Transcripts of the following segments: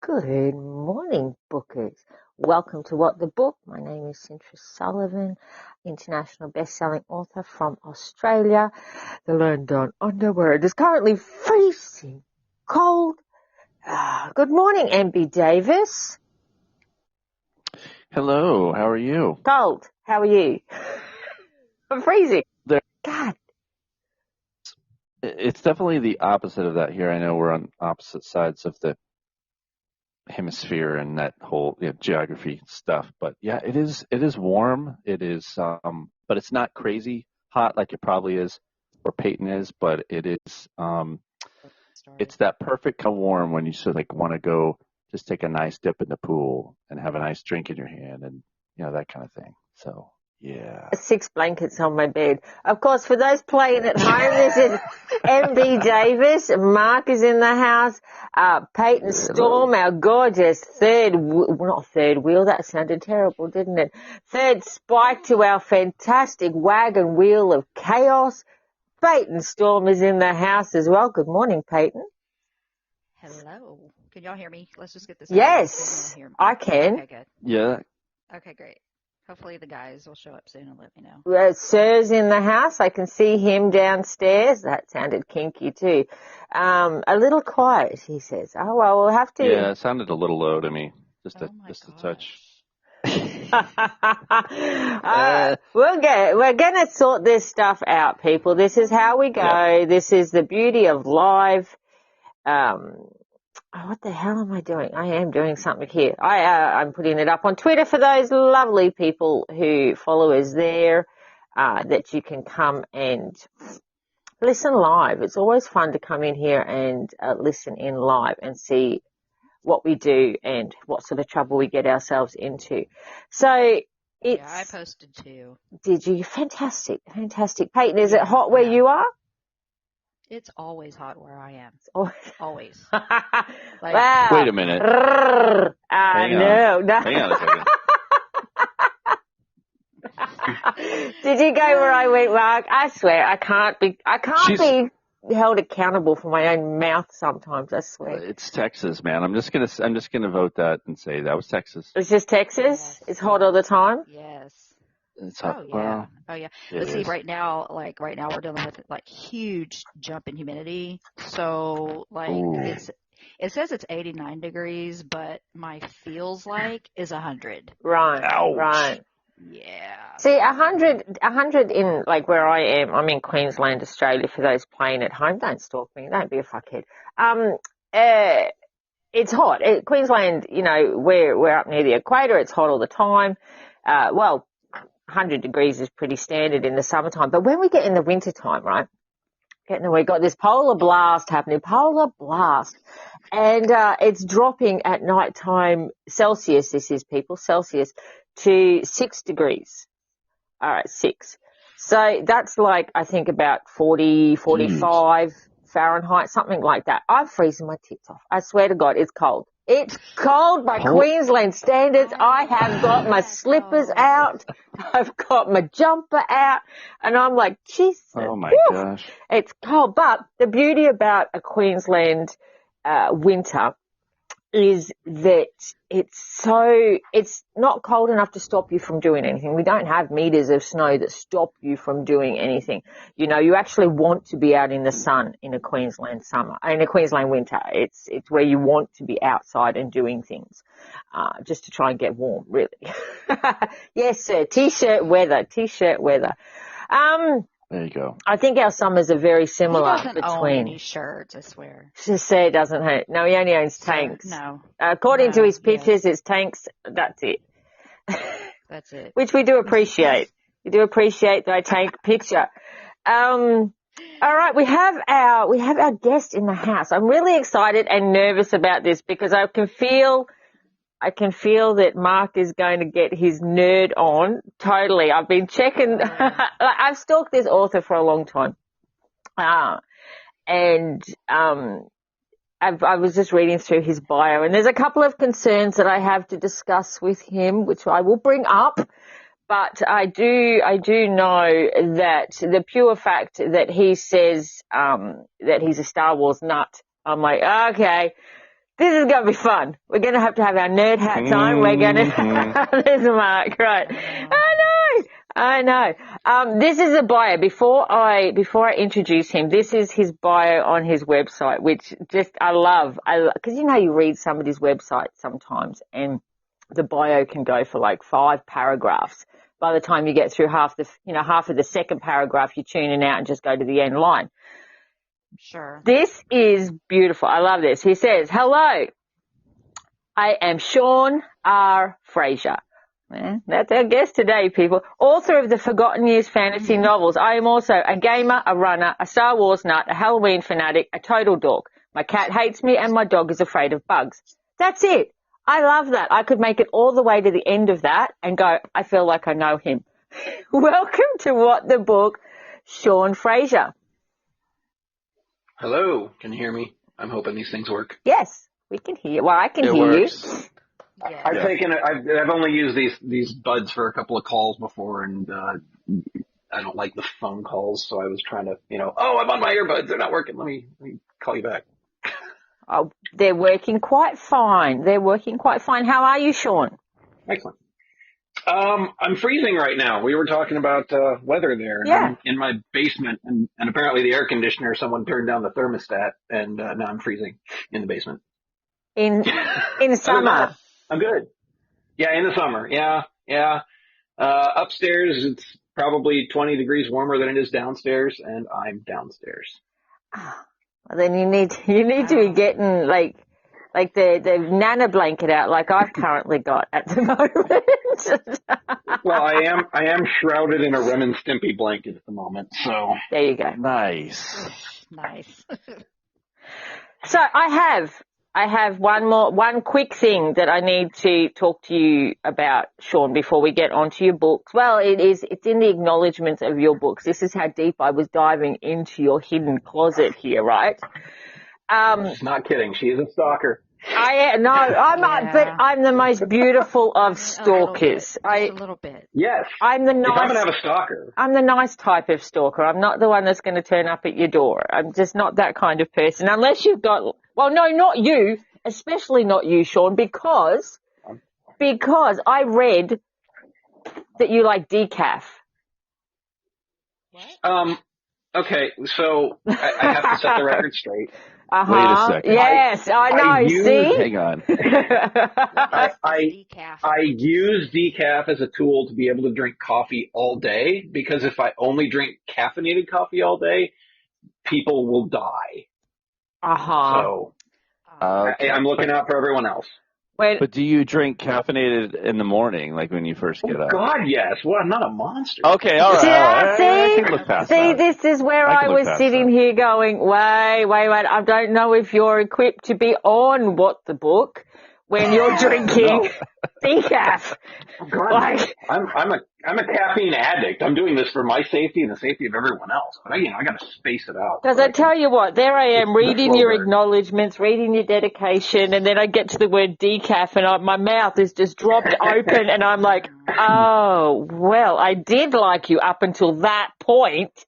Good morning, bookers. Welcome to What the Book. My name is Cintra Sullivan, international best-selling author from Australia, the London Underworld. It is currently freezing cold. Good morning, MB Davis. Hello, how are you? Cold. How are you? I'm freezing. There, God. it's definitely the opposite of that here. I know we're on opposite sides of the hemisphere and that whole geography stuff, but yeah, it is warm. It is, but it's not crazy hot like it probably is where Peyton is, but it is, it's that perfect kind of warm when you sort of like want to go just take a nice dip in the pool and have a nice drink in your hand and that kind of thing. So yeah. 6 blankets on my bed. Of course, for those playing at home, this is MB Davis. Mark is in the house. Peyton Storm, our gorgeous not third wheel, that sounded terrible, didn't it? Third spike to our fantastic wagon wheel of chaos. Peyton Storm is in the house as well. Good morning, Peyton. Hello. Can y'all hear me? Let's just get this. Yes, I can. Okay, good. Yeah. Okay, great. Hopefully the guys will show up soon and let me know. Sir's in the house. I can see him downstairs. That sounded kinky too. A little quiet, he says. Oh, well, we'll have to. Yeah, it sounded a little low to me. Just a touch. We're going to sort this stuff out, people. This is how we go. Yeah. This is the beauty of live. What the hell am I doing? I am doing something here. I'm putting it up on Twitter for those lovely people who follow us there, that you can come and listen live. It's always fun to come in here and listen in live and see what we do and what sort of trouble we get ourselves into. So yeah, I posted too. Did you? Fantastic. Peyton, is it hot where you are? It's always hot where I am. Always. Wow. Wait a minute. Hang on a second. Did you go where I went, Mark? I swear I can't be held accountable for my own mouth sometimes. I swear. It's Texas, man. I'm just gonna vote that and say that was Texas. It's just Texas. Yes. It's hot all the time. Yes. It's hot. Oh yeah. But see, right now we're dealing with huge jump in humidity. So it says it's 89 degrees, but my feels like is 100. Right. Ouch. Right. Yeah. See, 100 in where I am. I'm in Queensland, Australia. For those playing at home, don't stalk me. Don't be a fuckhead. It's hot. Queensland, we're up near the equator. It's hot all the time. 100 degrees is pretty standard in the summertime. But when we get in the wintertime, right, we got this polar blast happening, and it's dropping at nighttime Celsius, Celsius, to 6 degrees. All right, 6. So that's I think about 40, 45 Fahrenheit, something like that. I'm freezing my tits off. I swear to God, it's cold. It's cold by Queensland standards. I have got my slippers out. I've got my jumper out. And I'm like, Jesus. Oh, my gosh. It's cold. But the beauty about a Queensland winter is that it's not cold enough to stop you from doing anything. We don't have meters of snow that stop you from doing anything. You actually want to be out in the sun in a Queensland winter. It's where you want to be outside and doing things, just to try and get warm, really. Yes, sir. T-shirt weather. There you go. I think our summers are very similar. He doesn't own any shirts, I swear. Sir doesn't have. No, he only owns tanks. No. According to his pictures, it's tanks. That's it. That's it. Which we do appreciate. We do appreciate the tank picture. All right, we have our guest in the house. I'm really excited and nervous about this because I can feel that Mark is going to get his nerd on totally. I've been checking. I've stalked this author for a long time. I was just reading through his bio, and there's a couple of concerns that I have to discuss with him, which I will bring up. But I do know that the pure fact that he says that he's a Star Wars nut, I'm like, okay, This is going to be fun. We're going to have our nerd hats on. We're going to, there's Mark, right. I know. This is a bio. Before I introduce him, this is his bio on his website, which just, I love, cause you read somebody's website sometimes and the bio can go for like 5 paragraphs. By the time you get through half of the second paragraph, you're tuning out and just go to the end line. Sure. This is beautiful. I love this. He says, hello, I am Sean R. FRAZIER. That's our guest today, people. Author of the Forgotten Years fantasy novels. I am also a gamer, a runner, a Star Wars nut, a Halloween fanatic, a total dork. My cat hates me and my dog is afraid of bugs. That's it. I love that. I could make it all the way to the end of that and go, I feel like I know him. Welcome to What the Book, Sean FRAZIER. Hello, can you hear me? I'm hoping these things work. Yes, we can hear you. Well, I can hear works. you. Yeah. I've only used these buds for a couple of calls before, and I don't like the phone calls, so I was trying to, I'm on my earbuds, they're not working. Let me call you back. Oh, they're working quite fine. How are you, Sean? Excellent. I'm freezing right now. We were talking about weather there. Yeah. I'm in my basement, and apparently the air conditioner, someone turned down the thermostat, and now I'm freezing in the basement. In summer. I'm good. Yeah, in the summer. Yeah. Upstairs, it's probably 20 degrees warmer than it is downstairs, and I'm downstairs. Well, then you need to be getting like the nana blanket out, like I've currently got at the moment. Well, I am shrouded in a Rem and Stimpy blanket at the moment, so. There you go. Nice. So I have one quick thing that I need to talk to you about, Sean, before we get onto your books. Well, it's in the acknowledgements of your books. This is how deep I was diving into your hidden closet here, right? She's not kidding. She is a stalker. I'm not, but I'm the most beautiful of stalkers. A little bit. Yes. I'm the If I'm nice. gonna have a stalker. I'm the nice type of stalker. I'm not the one that's going to turn up at your door. I'm just not that kind of person. Unless you've got, well, no, not you, especially not you, Sean, because I read that you like decaf. What? Okay, so I have to set the record straight. Wait a second. Yes, I know. See? Hang on. I use decaf as a tool to be able to drink coffee all day, because if I only drink caffeinated coffee all day, people will die. So I'm looking out for everyone else. But do you drink caffeinated in the morning, like when you first get up? God, yes. Well, I'm not a monster. Okay, all right. I can look past that. This is where I was sitting here going, wait. I don't know if you're equipped to be on What the Book when you're drinking decaf. God, I'm a caffeine addict. I'm doing this for my safety and the safety of everyone else. But I got to space it out. Because I tell you what, there I am reading your acknowledgements, reading your dedication, and then I get to the word decaf and my mouth is just dropped open and I'm like, oh, well, I did like you up until that point.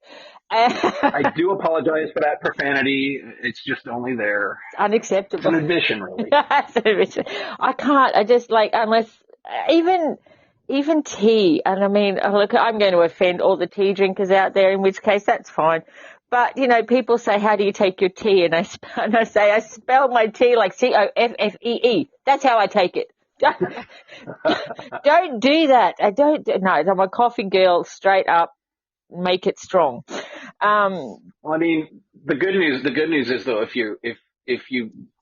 I do apologize for that profanity. It's just only there. It's unacceptable. It's an admission, really. It's an admission. I can't. I just unless even tea. And I mean, look, I'm going to offend all the tea drinkers out there, in which case that's fine. But, people say, how do you take your tea? And I say, I spell my tea like COFFEE. That's how I take it. Don't do that. No, I'm a coffee girl, straight up. Make it strong. Well, I mean, the good news is though, if you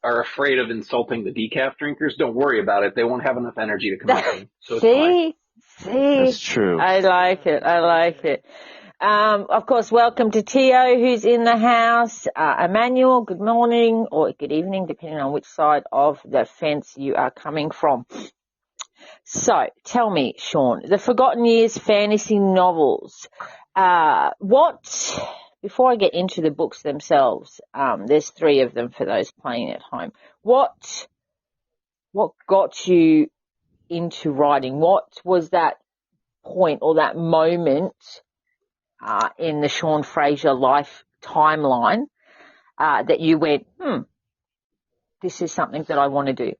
are afraid of insulting the decaf drinkers, don't worry about it. They won't have enough energy to come at them. So See, that's true. I like it. Of course, welcome to Tio, who's in the house. Emmanuel, good morning or good evening, depending on which side of the fence you are coming from. So, tell me, Sean, the Forgotten Years fantasy novels. Before I get into the books themselves, there's 3 of them for those playing at home. What got you into writing? What was that point or that moment in the Sean FRAZIER life timeline that you went, this is something that I want to do?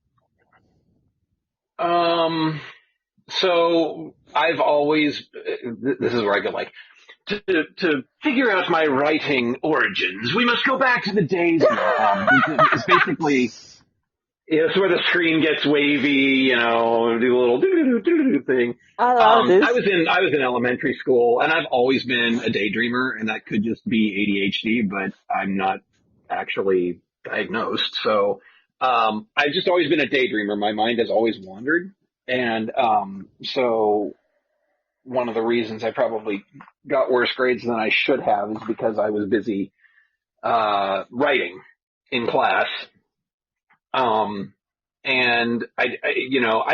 So I've always, this is where I go like, to figure out my writing origins, we must go back to the days. It's basically, it's where the screen gets wavy, do a little do thing. I love this. I was in elementary school, and I've always been a daydreamer, and that could just be ADHD, but I'm not actually diagnosed. So, I've just always been a daydreamer. My mind has always wandered, and so one of the reasons I probably got worse grades than I should have is because I was busy writing in class. And I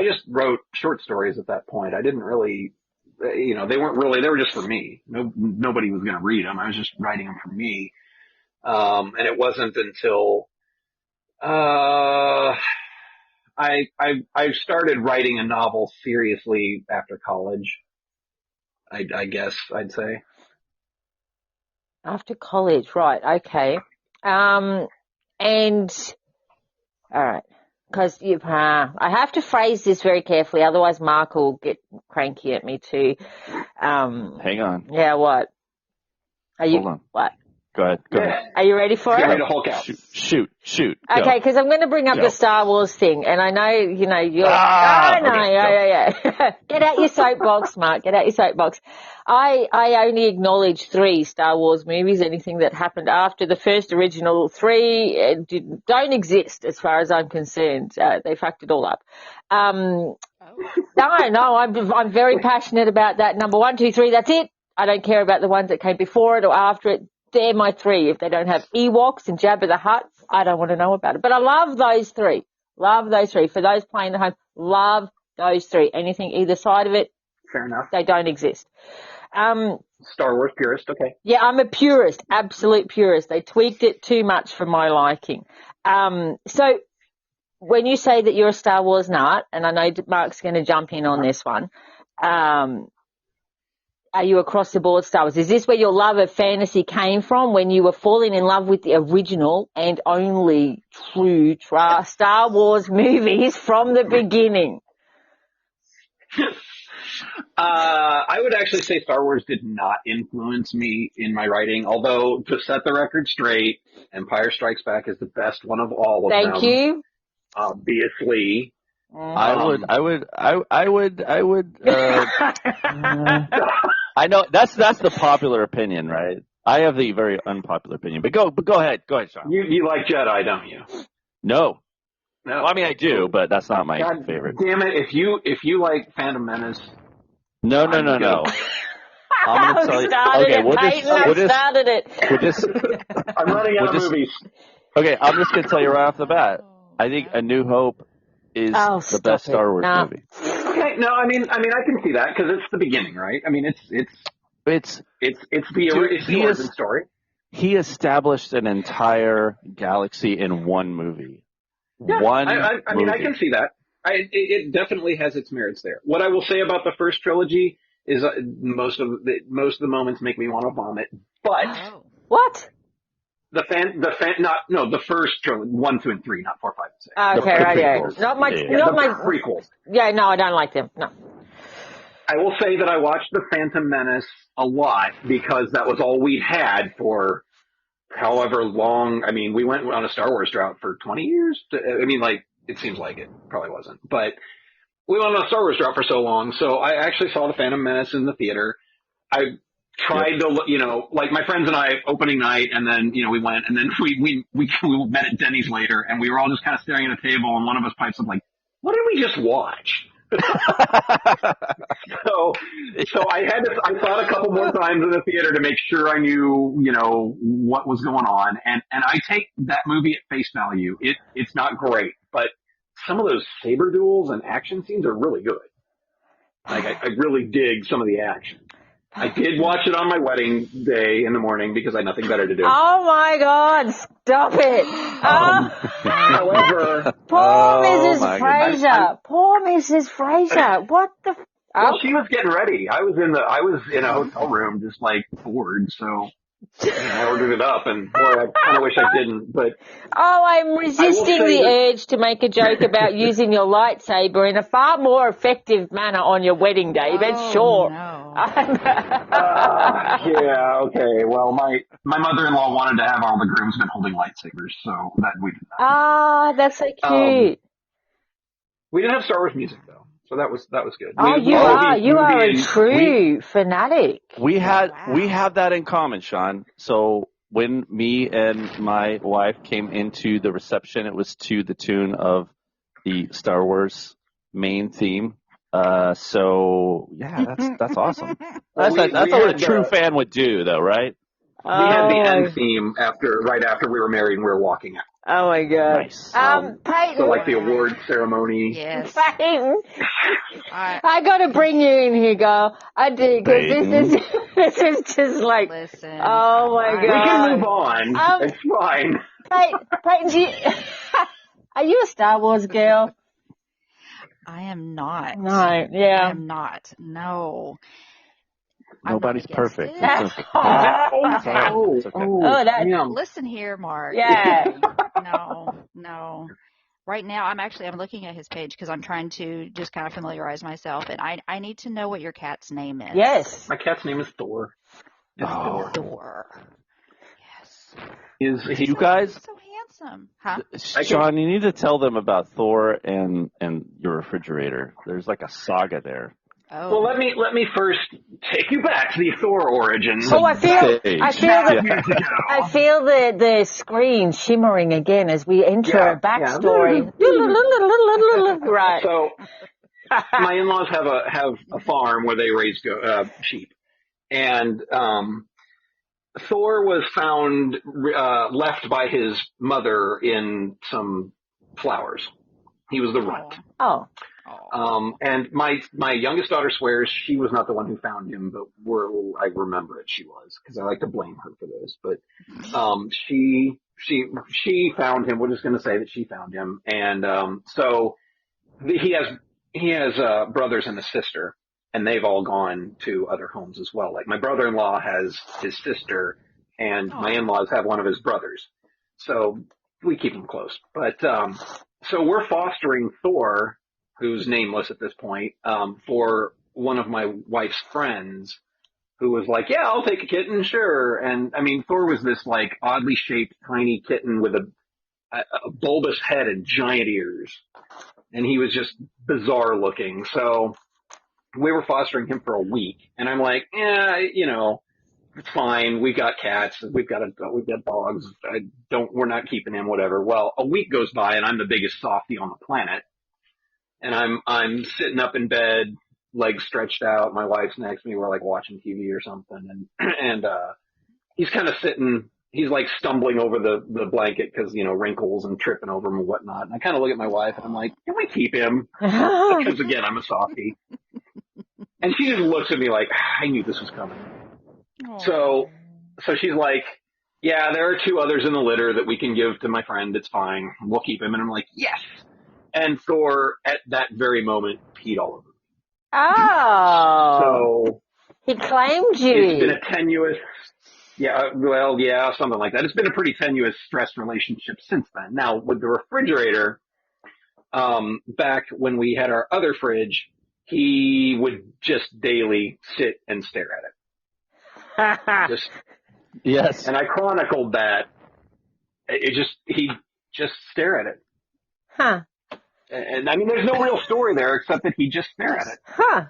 just wrote short stories at that point. I didn't really, they were just for me. Nobody was going to read them. I was just writing them for me. And it wasn't until, I started writing a novel seriously after college. I guess I'd say. After college, right? Okay. And all right, because I have to phrase this very carefully, otherwise Mark will get cranky at me too. Hang on. Yeah, what? Hold on. What? Go ahead. Are you ready for it? Get ready to Hulk out. Shoot. Okay, because I'm going to bring up the Star Wars thing, and I know, you're... Yeah. Get out your soapbox, Mark. Get out your soapbox. I only acknowledge 3 Star Wars movies. Anything that happened after the first original 3 don't exist as far as I'm concerned. They fucked it all up. No, I'm very passionate about that. Number 1, 2, 3, that's it. I don't care about the ones that came before it or after it. They're my 3. If they don't have Ewoks and Jabba the Hutt, I don't want to know about it. But I love those 3. Love those 3. For those playing at home, love those 3. Anything either side of it, fair enough. They don't exist. Star Wars purist, okay. Yeah, I'm a purist, absolute purist. They tweaked it too much for my liking. So when you say that you're a Star Wars nut, and I know Mark's going to jump in on this one, are you across the board Star Wars? Is this where your love of fantasy came from, when you were falling in love with the original and only true Star Wars movies from the beginning? I would actually say Star Wars did not influence me in my writing, although to set the record straight, Empire Strikes Back is the best one of all of them. Thank you. Obviously. I would I know that's the popular opinion, right? I have the very unpopular opinion, but go ahead, Sean. You like Jedi, don't you? No. Well, I mean, I do, but that's not my favorite. Damn it! If you like Phantom Menace, no. I'm gonna tell you. Okay, started it. I'm running out of movies. Okay, I'm just gonna tell you right off the bat. I think A New Hope is the best Star Wars movie. Okay, no, I mean, I can see that because it's the beginning, right? I mean, it's the origin story. He established an entire galaxy in one movie. Yeah, I mean, I can see that. It definitely has its merits there. What I will say about the first trilogy is most of the moments make me want to vomit. But what? The first trilogy, 1, 2, and 3, not 4, 5, and 6. Okay, right, yeah. Not my prequels. Yeah, no, I don't like them. No. I will say that I watched The Phantom Menace a lot because that was all we had for however long. I mean, we went on a Star Wars drought for 20 years. It seems like it probably wasn't, but we went on a Star Wars drought for so long. So I actually saw The Phantom Menace in the theater. I tried to, like my friends and I, opening night, and then, we went, and then we met at Denny's later, and we were all just kind of staring at a table, and one of us pipes up like, what did we just watch? So I saw it a couple more times in the theater to make sure I knew, what was going on, and I take that movie at face value. It's not great, but some of those saber duels and action scenes are really good. Like, I really dig some of the action. I did watch it on my wedding day in the morning because I had nothing better to do. Oh my God, stop it. However, poor Mrs. Fraser. Poor Mrs. Fraser. What the Well, she was getting ready. I was in a hotel room just like bored, so I ordered it up, and boy, I kind of wish I didn't. But I'm resisting the urge to make a joke about using your lightsaber in a far more effective manner on your wedding day. But sure. No. Yeah. Okay. Well, my mother-in-law wanted to have all the groomsmen holding lightsabers, so that we did that. That's so cute. We didn't have Star Wars music though, so that was good. You are a true fanatic. We had that in common, Sean. So when me and my wife came into the reception, it was to the tune of the Star Wars main theme. So yeah, that's awesome. That's what a true fan would do, though, right? We had the end theme right after we were married, and we were walking out. Oh my God! Nice. Peyton. So like the award ceremony. Yes. Peyton, I got to bring you in here, girl. I do, because this is just like. Listen. Oh my God! We can move on. It's fine. Peyton, are you a Star Wars girl? I am not. No. Yeah. I am not. No. Nobody's perfect. Listen here, Mark. Yeah. No. Right now, I'm looking at his page because I'm trying to just kind of familiarize myself, and I need to know what your cat's name is. Yes. My cat's name is Thor. Thor. Yes. You guys? So handsome. Huh? Sean, you need to tell them about Thor and your refrigerator. There's like a saga there. Oh. Well, let me first take you back to the Thor origins. Oh, I feel the screen shimmering again as we enter a backstory. Right. So, my in-laws have a farm where they raise sheep, and Thor was found left by his mother in some flowers. He was the runt. Oh. And my youngest daughter swears she was not the one who found him, but I remember it. She was, because I like to blame her for this. But she found him. We're just going to say that she found him, and so he has brothers and a sister, and they've all gone to other homes as well. Like my brother-in-law has his sister, and my in-laws have one of his brothers. So we keep them close. But so we're fostering Thor, who's nameless at this point, for one of my wife's friends, who was like, yeah, I'll take a kitten, sure. And I mean, Thor was this like oddly shaped tiny kitten with a bulbous head and giant ears. And he was just bizarre looking. So we were fostering him for a week, and I'm like, it's fine. We've got cats. We've got dogs. We're not keeping him, whatever. Well, a week goes by, and I'm the biggest softie on the planet. And I'm sitting up in bed, legs stretched out. My wife's next to me. We're like watching TV or something. And he's kind of sitting, he's like stumbling over the blanket because, wrinkles and tripping over him and whatnot. And I kind of look at my wife and I'm like, can we keep him? Because again, I'm a softie. And she just looks at me like, I knew this was coming. Aww. So she's like, yeah, there are 2 others in the litter that we can give to my friend. It's fine. We'll keep him. And I'm like, yes. And Thor, at that very moment, peed all over me. Oh. So he claimed you. It's been a tenuous, something like that. It's been a pretty tenuous, stress relationship since then. Now, with the refrigerator, back when we had our other fridge, he would just daily sit and stare at it. Yes. And I chronicled that. He'd just stare at it. Huh. And I mean, there's no real story there except that he just stared at it. Huh.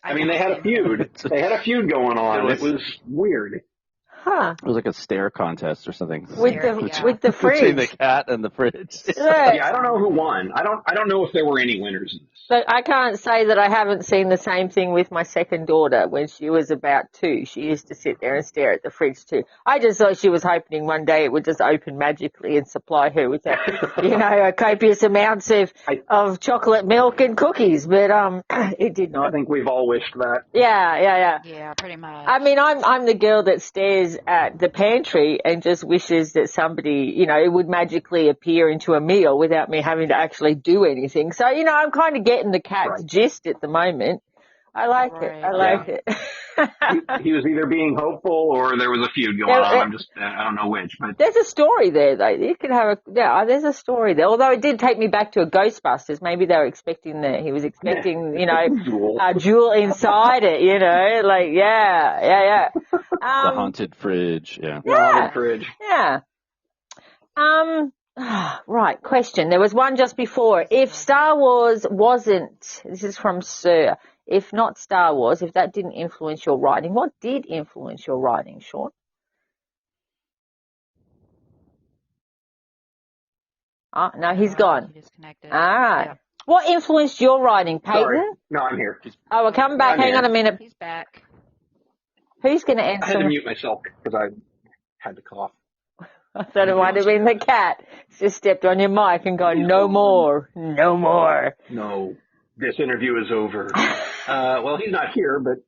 I mean, they had a feud. They had a feud going on. It was weird. Huh. It was like a stare contest or something. With the fridge. Between the cat and the fridge. Yeah, I don't know who won. I don't know if there were any winners in this. But I can't say that I haven't seen the same thing with my second daughter when she was about 2. She used to sit there and stare at the fridge too. I just thought she was hoping one day it would just open magically and supply her with a copious amounts of chocolate milk and cookies. But it did not. I think we've all wished that. Yeah. Yeah, pretty much. I mean, I'm the girl that stares at the pantry and just wishes that somebody, it would magically appear into a meal without me having to actually do anything. So, I'm kind of getting the cat's gist at the moment. I like it. he was either being hopeful or there was a feud going on. I don't know which, but there's a story there though. You can have there's a story there. Although it did take me back to a Ghostbusters. Maybe they were expecting he was expecting, a jewel inside it, like, yeah. The haunted fridge, yeah. The haunted fridge. Yeah. Right, question. There was one just before. If Star Wars wasn't, this is from Sir, if not Star Wars, if that didn't influence your writing, what did influence your writing, Sean? Oh, no, he's gone. He disconnected. All right. Yeah. What influenced your writing, Peyton? Sorry. No, I'm here. Oh, we're coming back. Hang on a minute. He's back. Who's going to answer? I had to mute myself because I had to cough. I thought it might have been the cat. Just stepped on your mic and gone, no more. No, this interview is over. Well, he's not here, but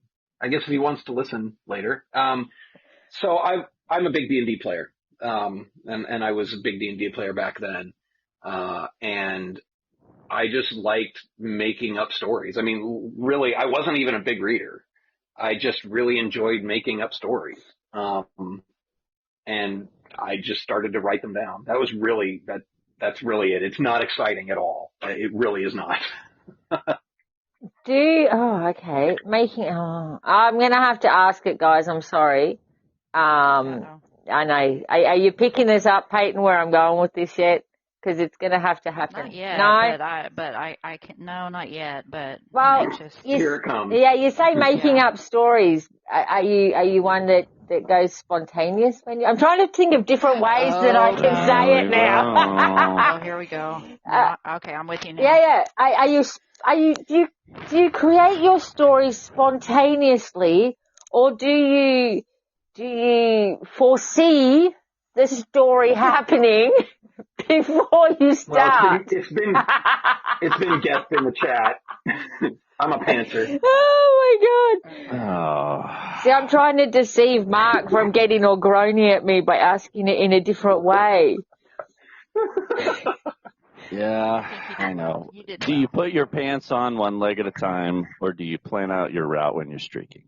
I guess if he wants to listen later. So I'm a big D&D player. And I was a big D&D player back then. And I just liked making up stories. I mean, really, I wasn't even a big reader. I just really enjoyed making up stories. And I just started to write them down. That was really, that's really it. It's not exciting at all. It really is not. Okay. I'm going to have to ask it, guys. I'm sorry. I know. Are you picking this up, Peyton, where I'm going with this yet? Because it's going to have to happen. Not yet. No? But I can, no, not yet, but well, I'm anxious. Here it comes. Yeah, you say making up stories. Are you one that goes spontaneous when I'm trying to think of different ways that I can say it now. Oh, here we go. Okay, I'm with you now. Yeah. Do you create your stories spontaneously, or do you foresee the story happening before you start? Well, it's been guessed in the chat. I'm a pantser. Oh my God. Oh. See, I'm trying to deceive Mark from getting all groany at me by asking it in a different way. Yeah, I know. Do you put your pants on one leg at a time, or do you plan out your route when you're streaking?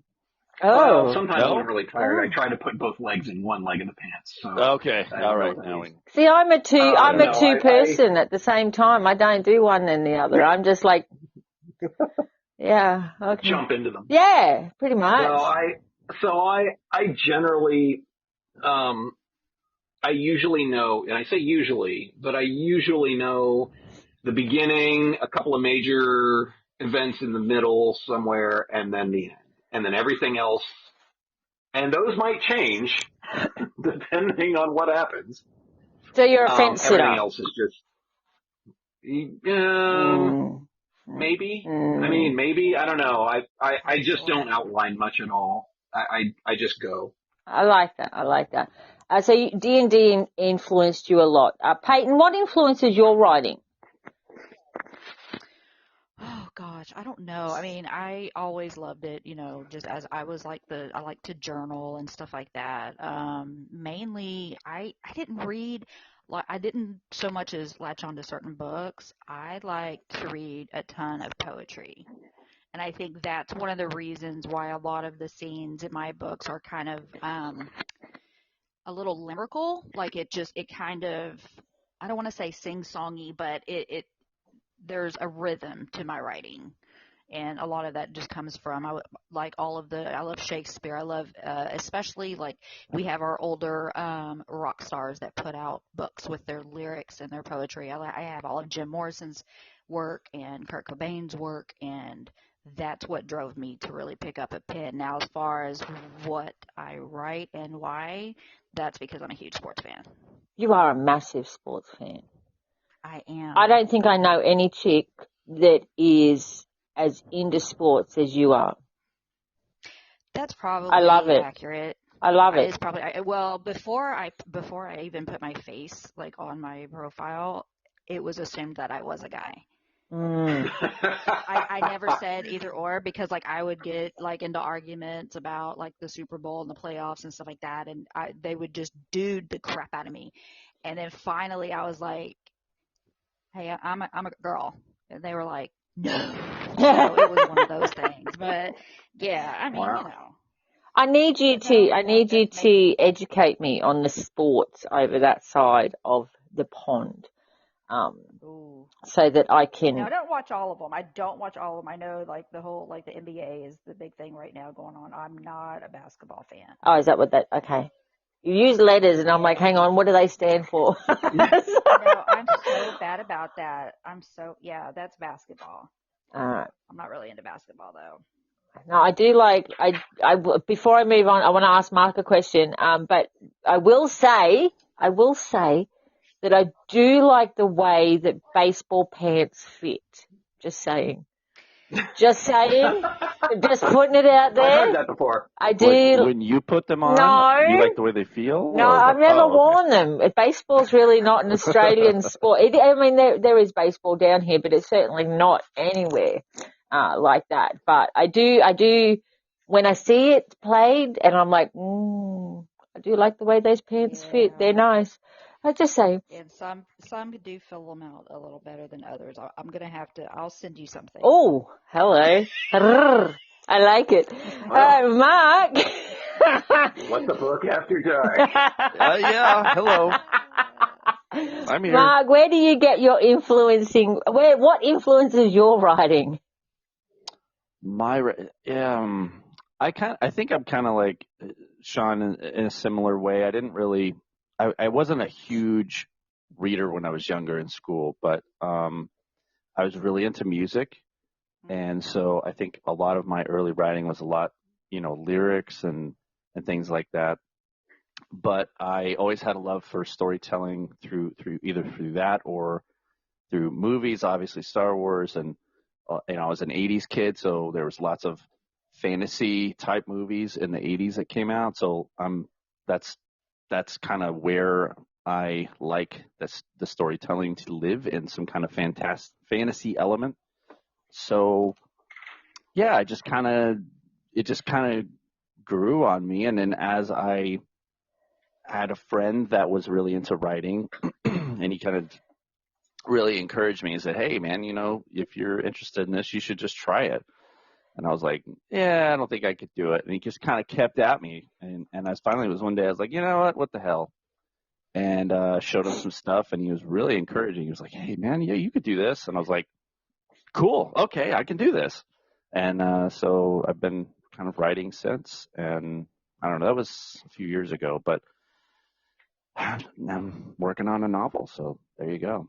Oh. Well, sometimes when I'm really tired, I try to put both legs in one leg of the pants. So okay, all right. See, I'm a two person at the same time. I don't do one and the other. I'm just like, yeah, okay. Jump into them. Yeah, pretty much. I generally, I usually know, and I say usually, but I usually know the beginning, a couple of major events in the middle somewhere, and then the end. And then everything else, and those might change depending on what happens. So you're a fence sitter. Everything else is just, maybe. I mean, maybe. I don't know. I just don't outline much at all. I just go. I like that. So D&D influenced you a lot. Peyton, what influences your writing? Oh gosh, I don't know. I mean, I always loved it, just as I was I like to journal and stuff like that. Mainly I didn't read, I didn't so much as latch on to certain books. I like to read a ton of poetry. And I think that's one of the reasons why a lot of the scenes in my books are kind of a little lyrical. Like it kind of, I don't want to say sing-songy, but there's a rhythm to my writing, and a lot of that just comes from I love Shakespeare. I love especially like we have our older rock stars that put out books with their lyrics and their poetry. I have all of Jim Morrison's work and Kurt Cobain's work, and that's what drove me to really pick up a pen. Now, as far as what I write and why, that's because I'm a huge sports fan. You are a massive sports fan. I am. I don't think I know any chick that is as into sports as you are. That's probably I love it. accurate. I love it. It's probably well before I even put my face on my profile, it was assumed that I was a guy. I never said either or because I would get into arguments about the Super Bowl and the playoffs and stuff like that, and they would just dude the crap out of me, and then finally I was like, hey, I'm a girl. And they were like, no. So it was one of those things. But, yeah, I mean, wow. I need you to educate me on the sports over that side of the pond. So that I can. Now, I don't watch all of them. I know like the NBA is the big thing right now going on. I'm not a basketball fan. Oh, is that what that? Okay. You use letters, and I'm like, hang on, what do they stand for? No, I'm so bad about that. That's basketball. All right. I'm not really into basketball though. No, I do like, before I move on, I want to ask Mark a question. But I will say that I do like the way that baseball pants fit. Just saying. Just putting it out there. I've heard that before. I do. Like when you put them on, no, you like the way they feel? No, I've never worn them. Baseball's really not an Australian sport. I mean, there is baseball down here, but it's certainly not anywhere like that. But I do, when I see it played, and I'm like, I do like the way those pants fit. They're nice. I just say. And some do fill them out a little better than others. I'm gonna have to. I'll send you something. Oh, hello. I like it. Mark. What's the book after dark? Yeah. Hello. I'm here. Mark, where do you get your influencing? What influences your writing? I think I'm kind of like Sean in a similar way. I didn't really. I wasn't a huge reader when I was younger in school, but I was really into music. And so I think a lot of my early writing was a lot, lyrics and things like that. But I always had a love for storytelling through that or through movies, obviously Star Wars. And, I was an 80s kid, so there was lots of fantasy type movies in the 80s that came out. So that's kind of where I like the storytelling to live in some kind of fantasy element. So, yeah, it just kind of grew on me. And then as I had a friend that was really into writing, and he kind of really encouraged me and said, hey, man, if you're interested in this, you should just try it. And I was like, yeah, I don't think I could do it. And he just kind of kept at me. And finally was one day, I was like, you know what the hell? And showed him some stuff, and he was really encouraging. He was like, hey, man, yeah, you could do this. And I was like, cool, okay, I can do this. And so I've been kind of writing since. And I don't know, that was a few years ago, but I'm working on a novel. So there you go.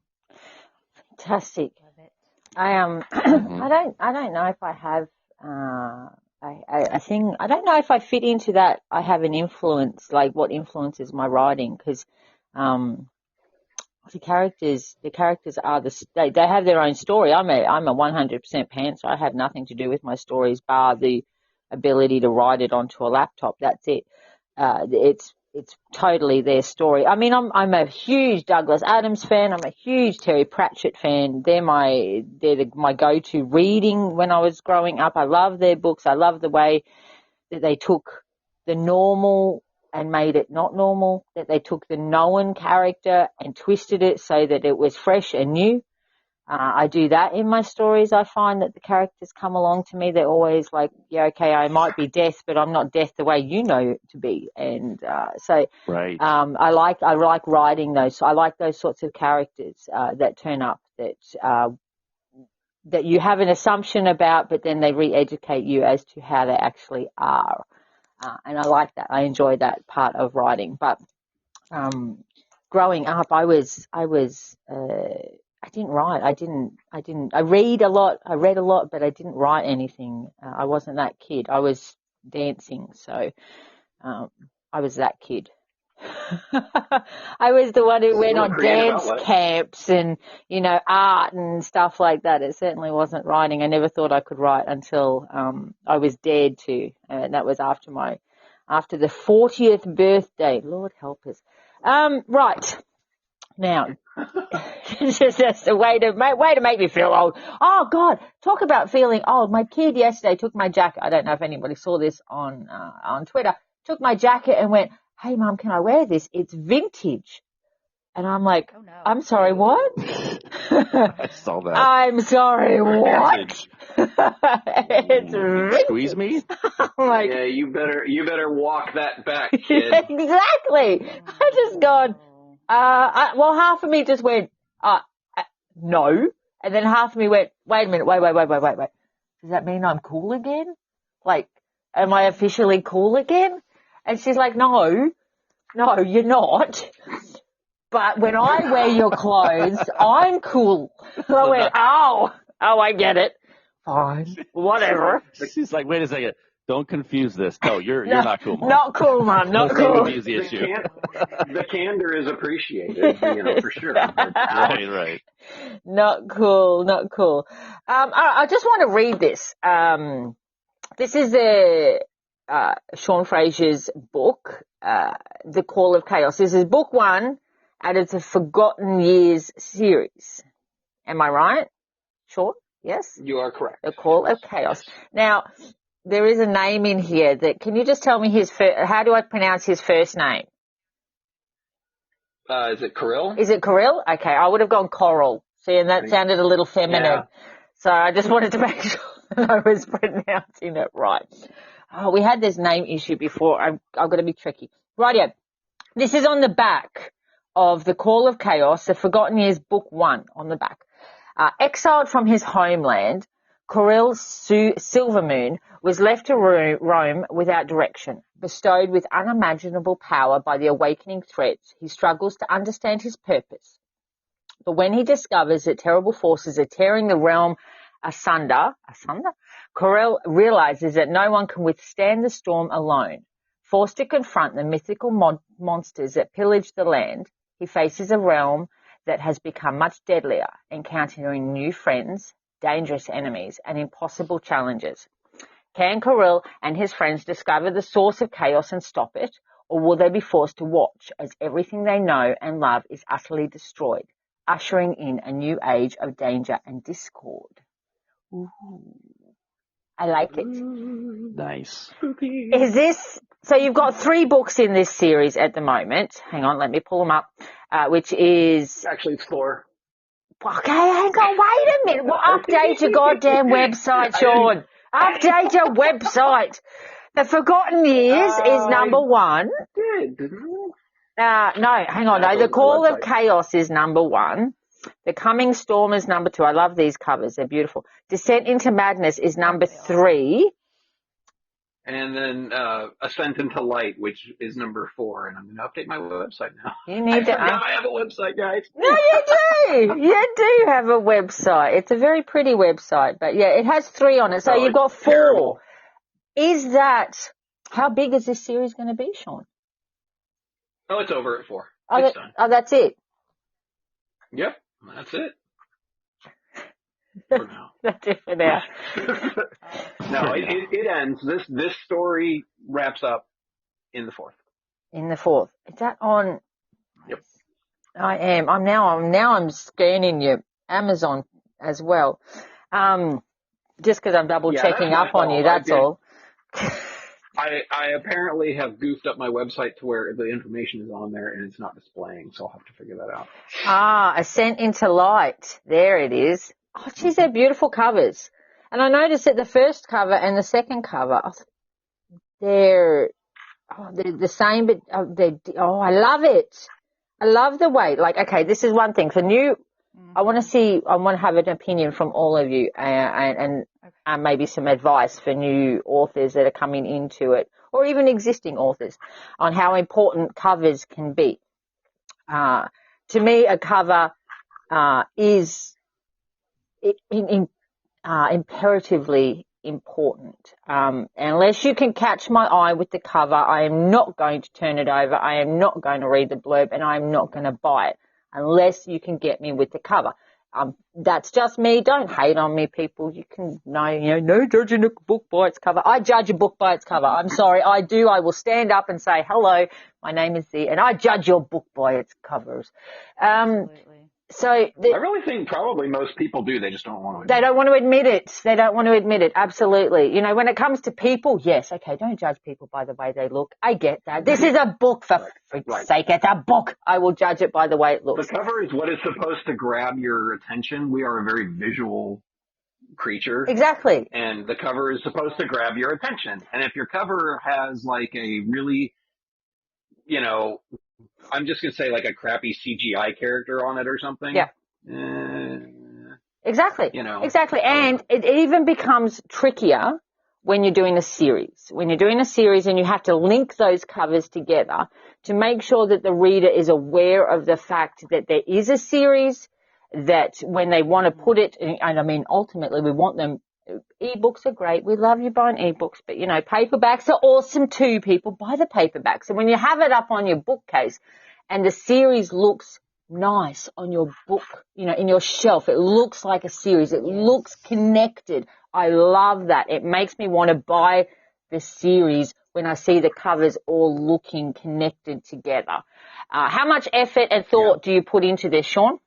Fantastic. I I don't know if I have I don't know if I fit into that. I have an influence, like what influences my writing, because the characters are they have their own story. I'm a 100% pantser. I have nothing to do with my stories bar the ability to write it onto a laptop. That's it. It's totally their story. I mean, I'm a huge Douglas Adams fan. I'm a huge Terry Pratchett fan. They're my go-to reading when I was growing up. I love their books. I love the way that they took the normal and made it not normal, that they took the known character and twisted it so that it was fresh and new. I do that in my stories. I find that the characters come along to me. They're always like, yeah, okay, I might be Death, but I'm not Death the way you know it to be. And right. I like writing those. I like those sorts of characters that turn up that you have an assumption about, but then they re-educate you as to how they actually are. And I like that. I enjoy that part of writing. But growing up, I didn't write. I read a lot, but I didn't write anything. I wasn't that kid. I was dancing, so I was that kid. I was the one who went on dance camps and, art and stuff like that. It certainly wasn't writing. I never thought I could write until I was dared to, and that was after the 40th birthday. Lord help us. Right. Now, it's just a way to make me feel old. Oh God, talk about feeling old. My kid yesterday took my jacket. I don't know if anybody saw this on Twitter. Took my jacket and went, "Hey, Mum, can I wear this? It's vintage." And I'm like, oh, no. "I'm sorry, what?" I saw that. I'm sorry, what? It's squeeze me. Like, yeah, you better walk that back, kid. Exactly. I just gone. Well, half of me just went, no, and then half of me went, wait a minute, wait. Does that mean I'm cool again? Like, am I officially cool again? And she's like, no, you're not. But when I wear your clothes, I'm cool. I went, oh, I get it. Fine, whatever. She's like, wait a second. Don't confuse this. No, you're not cool, Mom. Not cool, Mom. Not Let's cool. not confuse the issue. The candor is appreciated, for sure. Right. Not cool. I just want to read this. This is Sean Frazier's book, The Call of Chaos. This is book 1, and it's a Forgotten Years series. Am I right, Sean? Yes? You are correct. The Call of Chaos. Now, there is a name in here can you just tell me how do I pronounce his first name? Is it Kirill? Is it Kirill? Okay, I would have gone Coral. See, and that sounded a little feminine. Yeah. So I just wanted to make sure that I was pronouncing it right. Oh, we had this name issue before. I've got to be tricky. Rightio. This is on the back of The Call of Chaos, The Forgotten Years, Book 1 on the back. Exiled from his homeland, Kirill Silvermoon was left to roam without direction. Bestowed with unimaginable power by the awakening threats, he struggles to understand his purpose. But when he discovers that terrible forces are tearing the realm asunder, Kirill realizes that no one can withstand the storm alone. Forced to confront the mythical monsters that pillage the land, he faces a realm that has become much deadlier, encountering new friends, dangerous enemies, and impossible challenges. Can Kirill and his friends discover the source of chaos and stop it, or will they be forced to watch as everything they know and love is utterly destroyed, ushering in a new age of danger and discord? Ooh, I like it. Nice. Is this, so you've got 3 books in this series at the moment. Hang on, let me pull them up, which is... Actually, it's 4. Okay, hang on, wait a minute. Well, update your goddamn website, Sean. Update your website. The Forgotten Years is number 1. Did, didn't you? No, hang on. No, The Call of Chaos is number 1. The Coming Storm is number 2. I love these covers. They're beautiful. Descent into Madness is number 3. And then Ascent into Light, which is number 4. And I'm going to update my website now. You need to. I have a website, guys. No, you do. You do have a website. It's a very pretty website. But, yeah, it has 3 on it. So you've got 4. Terrible. Is that, how big is this series going to be, Sean? Oh, it's over at 4. It's done. Oh, that's it? Yep, that's it. For now. That's it for now. No, it ends. This story wraps up in the 4th. In the 4th. Is that on? Yep. I am. I'm scanning your Amazon as well. Just because I'm double checking up on you, that's all. I apparently have goofed up my website to where the information is on there and it's not displaying, so I'll have to figure that out. Ascent into Light. There it is. Oh, geez, they're beautiful covers. And I noticed that the first cover and the second cover, they're the same, but I love it. I love the way, like, okay, this is one thing. For new, I want to have an opinion from all of you and maybe some advice for new authors that are coming into it, or even existing authors, on how important covers can be. To me, a cover is imperatively important. Unless you can catch my eye with the cover, I am not going to turn it over. I am not going to read the blurb, and I am not going to buy it unless you can get me with the cover. That's just me. Don't hate on me, people. You can no judging a book by its cover. I judge a book by its cover. I'm sorry, I do. I will stand up and say, hello, my name is Z, and I judge your book by its covers. Absolutely. So I really think probably most people do. They just don't want to admit it. They don't want to admit it. They don't want to admit it. Absolutely. You know, when it comes to people, yes, okay, don't judge people by the way they look. I get that. This is a book, for freak's sake. It's a book. I will judge it by the way it looks. The cover is what is supposed to grab your attention. We are a very visual creature. Exactly. And the cover is supposed to grab your attention. And if your cover has like a really, you know, I'm just going to say like a crappy CGI character on it or something. Yeah. Exactly. You know. Exactly. And it even becomes trickier when you're doing a series. When you're doing a series and you have to link those covers together to make sure that the reader is aware of the fact that there is a series, that when they want to put it, and I mean, ultimately we want them, ebooks are great. We love you buying ebooks, but you know, paperbacks are awesome too. People buy the paperbacks. And when you have it up on your bookcase and the series looks nice on your book, you know, in your shelf, it looks like a series. It looks connected. I love that. It makes me want to buy the series when I see the covers all looking connected together. How much effort and thought do you put into this, Sean?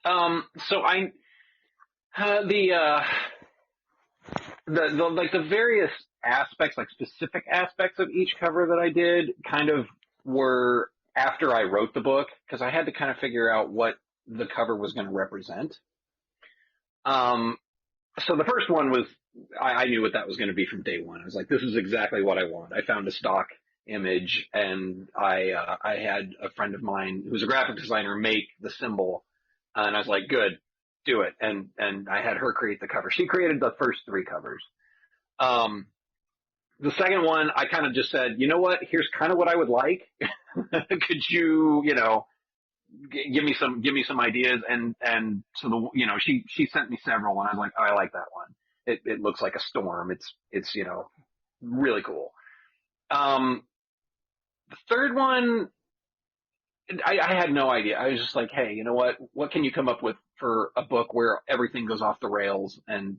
So the various aspects, like specific aspects of each cover that I did kind of were after I wrote the book, because I had to kind of figure out what the cover was going to represent. So the first one was, I knew what that was going to be from day one. I was like, this is exactly what I want. I found a stock image, and I had a friend of mine who's a graphic designer make the symbol, and I was like, good, do it. And I had her create the cover. She created the first 3 covers. The second one, I kind of just said, you know what? Here's kind of what I would like. Could you, give me some ideas? And so she sent me several, and I was like, oh, I like that one. It looks like a storm. It's really cool. The third one, I had no idea. I was just like, hey, you know what? What can you come up with for a book where everything goes off the rails and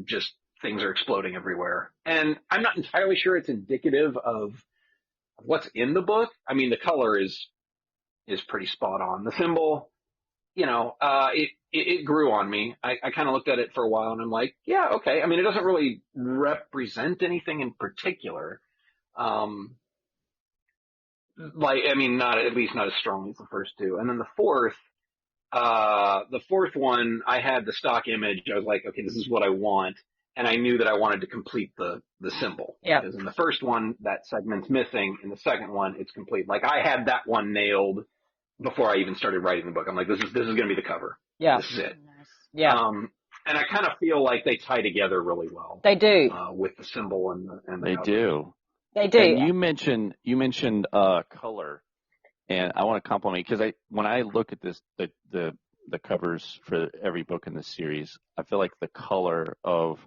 just things are exploding everywhere? And I'm not entirely sure it's indicative of what's in the book. I mean, the color is pretty spot on. The symbol, it grew on me. I kind of looked at it for a while, and I'm like, yeah, okay. I mean, it doesn't really represent anything in particular. Not at least not as strongly as the first 2. And then the fourth one, I had the stock image. I was like, okay, this is what I want. And I knew that I wanted to complete the symbol. Yeah. Because in the first one, that segment's missing. In the second one, it's complete. Like, I had that one nailed before I even started writing the book. I'm like, this is going to be the cover. Yeah. This is it. Yeah. And I kind of feel like they tie together really well. They do. With the symbol and the They cover. do. They do. And you mentioned color, and I want to compliment, because when I look at this, the covers for every book in this series, I feel like the color of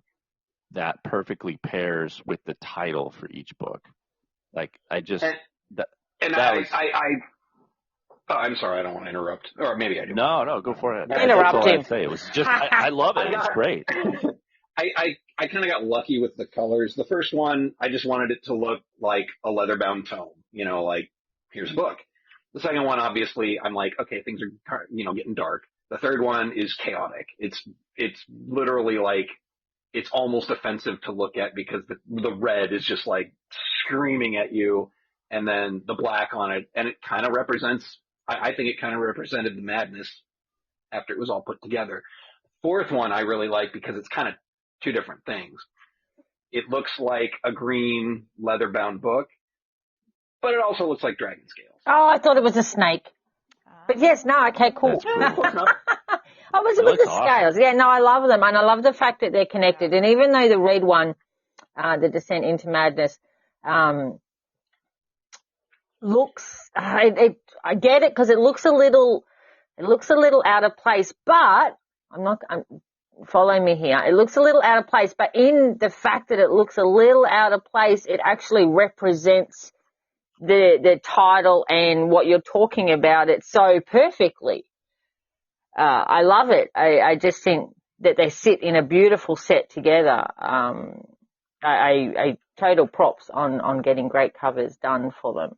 that perfectly pairs with the title for each book. Like, I just I'm sorry, I don't want to interrupt, or maybe I do. No, go for it. Interrupt him. It was just, I love it. It's great. I kind of got lucky with the colors. The first one, I just wanted it to look like a leather-bound tome, like, here's a book. The second one, obviously, I'm like, okay, things are, getting dark. The third one is chaotic. It's literally like, it's almost offensive to look at, because the red is just like screaming at you, and then the black on it, and it kind of represents, I think it kind of represented the madness after it was all put together. Fourth one I really like, because it's kind of 2 different things. It looks like a green leather-bound book, but it also looks like dragon scales. Oh, I thought it was a snake. But yes, no, okay, cool. I was with the scales. Yeah, no, I love them, and I love the fact that they're connected. And even though the red one, the Descent into Madness, looks, I get it, because it looks a little out of place, but follow me here. It looks a little out of place, but in the fact that it looks a little out of place, it actually represents the title and what you're talking about it so perfectly. I love it. I just think that they sit in a beautiful set together. I total props on getting great covers done for them.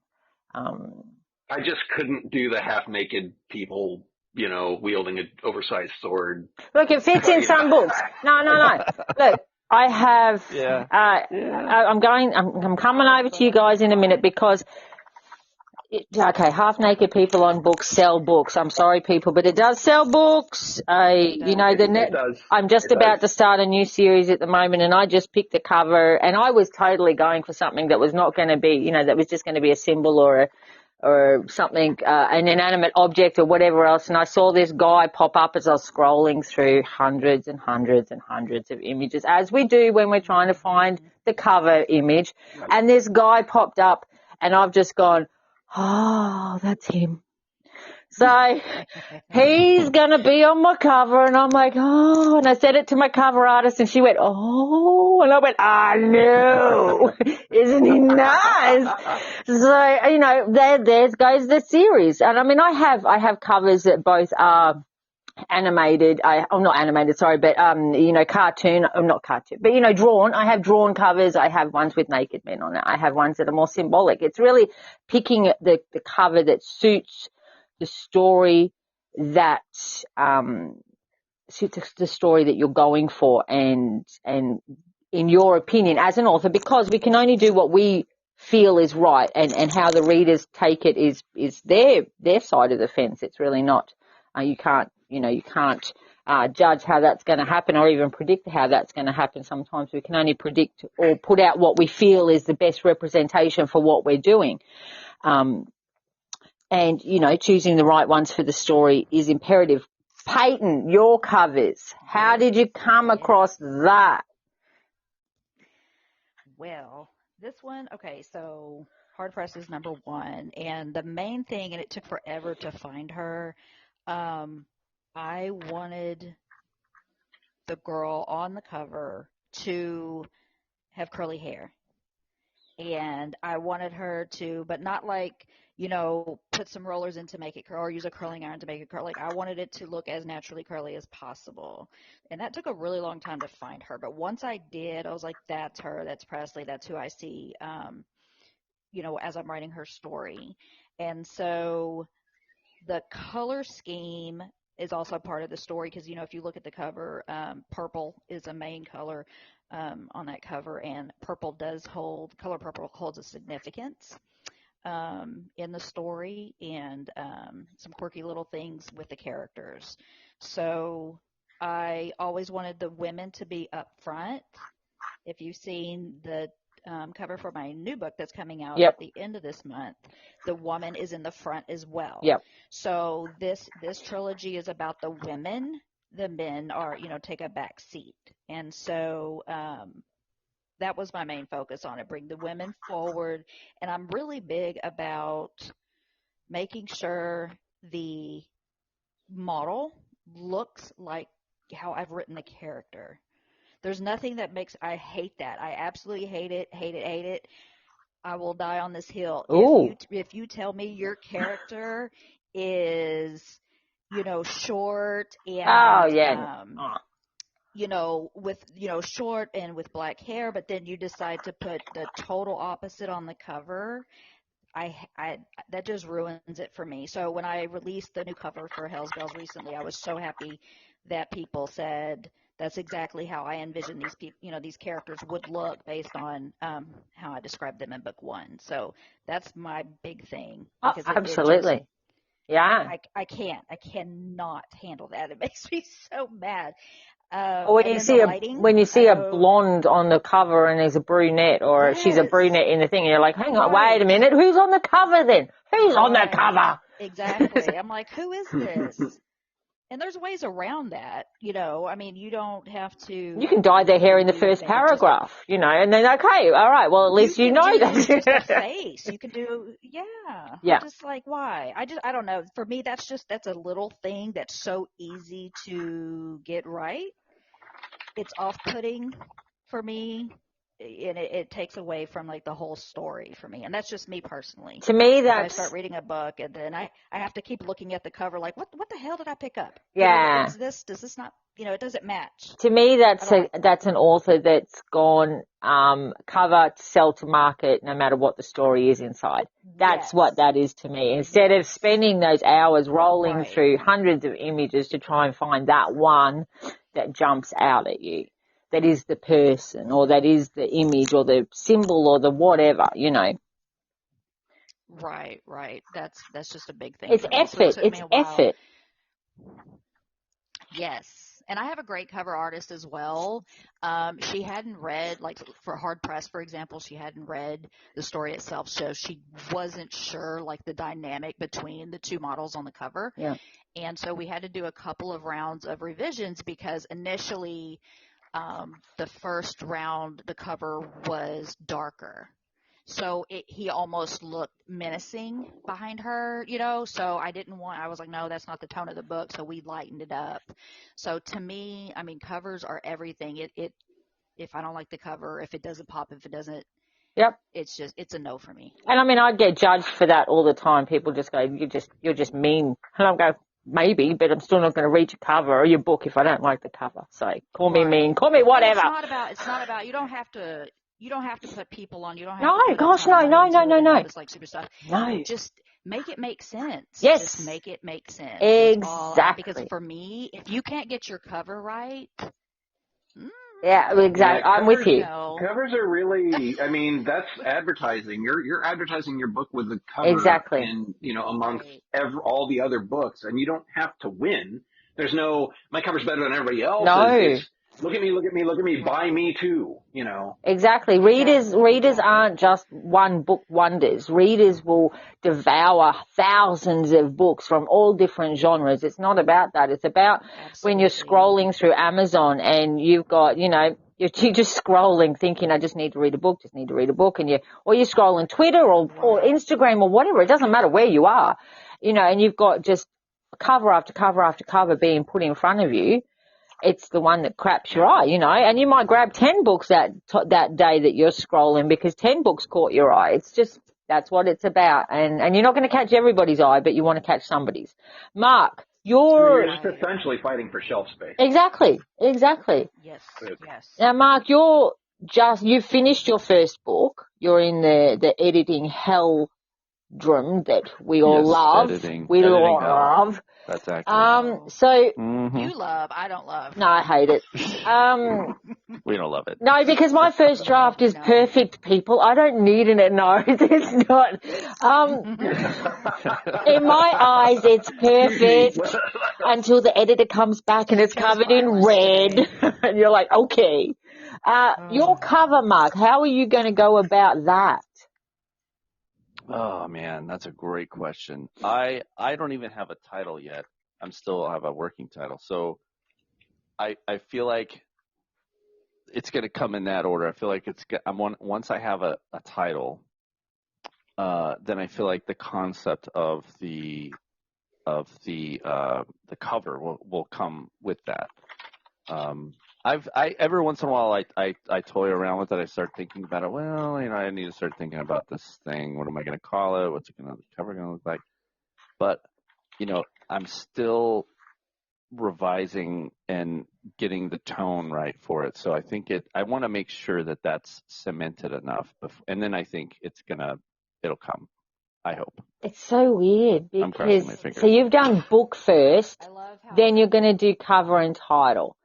I just couldn't do the half-naked people, wielding an oversized sword. Look, it fits in some books. No. Look, I have, I'm coming over to you guys in a minute, because Okay, half naked people on books sell books. I'm sorry, people, but it does sell books. It does. I'm just about to start a new series at the moment, and I just picked the cover, and I was totally going for something that was not going to be, that was just going to be a symbol or something, an inanimate object or whatever else. And I saw this guy pop up as I was scrolling through hundreds and hundreds and hundreds of images, as we do when we're trying to find the cover image. And this guy popped up, and I've just gone, oh, that's him. So he's going to be on my cover, and I'm like, oh, and I said it to my cover artist, and she went, oh, and I went, no, isn't he nice? So, there goes the series. And I mean, I have covers that both are animated, not animated, sorry, but, cartoon, not cartoon, but, drawn. I have drawn covers. I have ones with naked men on it. I have ones that are more symbolic. It's really picking the cover that suits the story that, suits the story that you're going for, and in your opinion as an author, because we can only do what we feel is right, and how the readers take it is their side of the fence. It's really not, you can't judge how that's going to happen, or even predict how that's going to happen. Sometimes we can only predict or put out what we feel is the best representation for what we're doing. And, choosing the right ones for the story is imperative. Peyton, your covers, how did you come across that? Well, this one, okay, so Hard Press is number 1. And the main thing, and it took forever to find her, I wanted the girl on the cover to have curly hair. And I wanted her to, but not like, put some rollers in to make it curl, or use a curling iron to make it curl. Like, I wanted it to look as naturally curly as possible. And that took a really long time to find her. But once I did, I was like, that's her, that's Presley, that's who I see, as I'm writing her story. And so the color scheme is also part of the story, because, if you look at the cover, purple is a main color on that cover, and color purple holds a significance in the story, and some quirky little things with the characters. So I always wanted the women to be up front. If you've seen the cover for my new book that's coming out at the end of this month, the woman is in the front as well. Yep. So this trilogy is about the women. The men are, take a back seat. And so that was my main focus on it, bring the women forward. And I'm really big about making sure the model looks like how I've written the character. There's nothing that I hate that. I absolutely hate it. I will die on this hill. If you tell me your character is, short and, with, short and with black hair, but then you decide to put the total opposite on the cover, that just ruins it for me. So when I released the new cover for Hell's Bells recently, I was so happy that people said that's exactly how I envisioned these people, these characters would look based on how I described them in book 1. So that's my big thing. Absolutely. I cannot handle that. It makes me so mad. When you see a blonde on the cover and there's a brunette, or she's a brunette in the thing, and you're like, hang on, wait a minute, who's on the cover then? Who's on the cover? Exactly. I'm like, who is this? And there's ways around that, you don't have to. You can dye their hair in the first paragraph, and then, okay, all right, well, at least you know that. Just a face. You can do, I'm just like, why? I don't know. For me, that's a little thing that's so easy to get right. It's off-putting for me. And it takes away from like the whole story for me, and that's just me personally. To me, if I start reading a book and then I have to keep looking at the cover, like what the hell did I pick up? Yeah, does this not? It doesn't match. To me, that's an author that's gone cover to sell to market, no matter what the story is inside. That's what that is to me. Instead of spending those hours rolling through hundreds of images to try and find that one that jumps out at you. That is the person, or that is the image, or the symbol, or the whatever, Right, right. That's just a big thing It's for me. So it effort. took me It's a while. effort. Yes. And I have a great cover artist as well. She hadn't read, like for Hard Press, for example, she hadn't read the story itself, so she wasn't sure like the dynamic between the two models on the cover. Yeah. And so we had to do a couple of rounds of revisions because initially the first round, the cover was darker. So he almost looked menacing behind her, so I was like, no, that's not the tone of the book. So we lightened it up. So to me, I mean, covers are everything. If I don't like the cover, if it doesn't pop, if it doesn't, Yep. it's a no for me. And I mean, I get judged for that all the time. People just go, you're just mean. And I'll go, maybe, but I'm still not going to read your cover or your book if I don't like the cover. So call me mean, call me whatever. It's not about, you don't have to put people on, you don't have No, to put gosh, a ton of money into it and no. all this like super stuff. No. Just make it make sense. Yes. Just make it make sense. Exactly. Because for me, if you can't get your cover right, yeah, exactly. Yeah, I'm with you. Covers are really, I mean, that's advertising. You're advertising your book with the cover. Exactly. And, amongst all the other books, and you don't have to win. There's no, my cover's better than everybody else's. No. It's, look at me, buy me too, Exactly. Readers aren't just one book wonders. Readers will devour thousands of books from all different genres. It's not about that. It's about when you're scrolling through Amazon and you've got, you're just scrolling thinking, I just need to read a book, and or you're scrolling Twitter or Instagram or whatever. It doesn't matter where you are, and you've got just cover after cover after cover being put in front of you. It's the one that craps your eye, and you might grab 10 books that day that you're scrolling because 10 books caught your eye. It's just, that's what it's about. And you're not going to catch everybody's eye, but you want to catch somebody's. Mark, you're just essentially fighting for shelf space. Exactly. Yes. Now, Mark, you finished your first book. You're in the editing hell that we all love. Editing love. That's accurate. So you love, I don't love. No, I hate it. We don't love it. No, because my first draft is perfect, people. I don't need it. No, it's not. In my eyes, it's perfect until the editor comes back and it's covered in red. And you're like, okay. Your cover, Mark, how are you going to go about that? Oh man, that's a great question. I don't even have a title yet. I have a working title. So I feel like it's going to come in that order. I feel like once I have a title, then I feel like the concept of the cover will come with that. Every once in a while I toy around with it. I start thinking about it. Well, I need to start thinking about this thing. What am I going to call it? What's the cover going to look like? But I'm still revising and getting the tone right for it. So I think I want to make sure that that's cemented enough, and then I think it'll come. I hope. It's so weird I'm crossing my because fingers. so you've done book first, then you're going to do cover and title.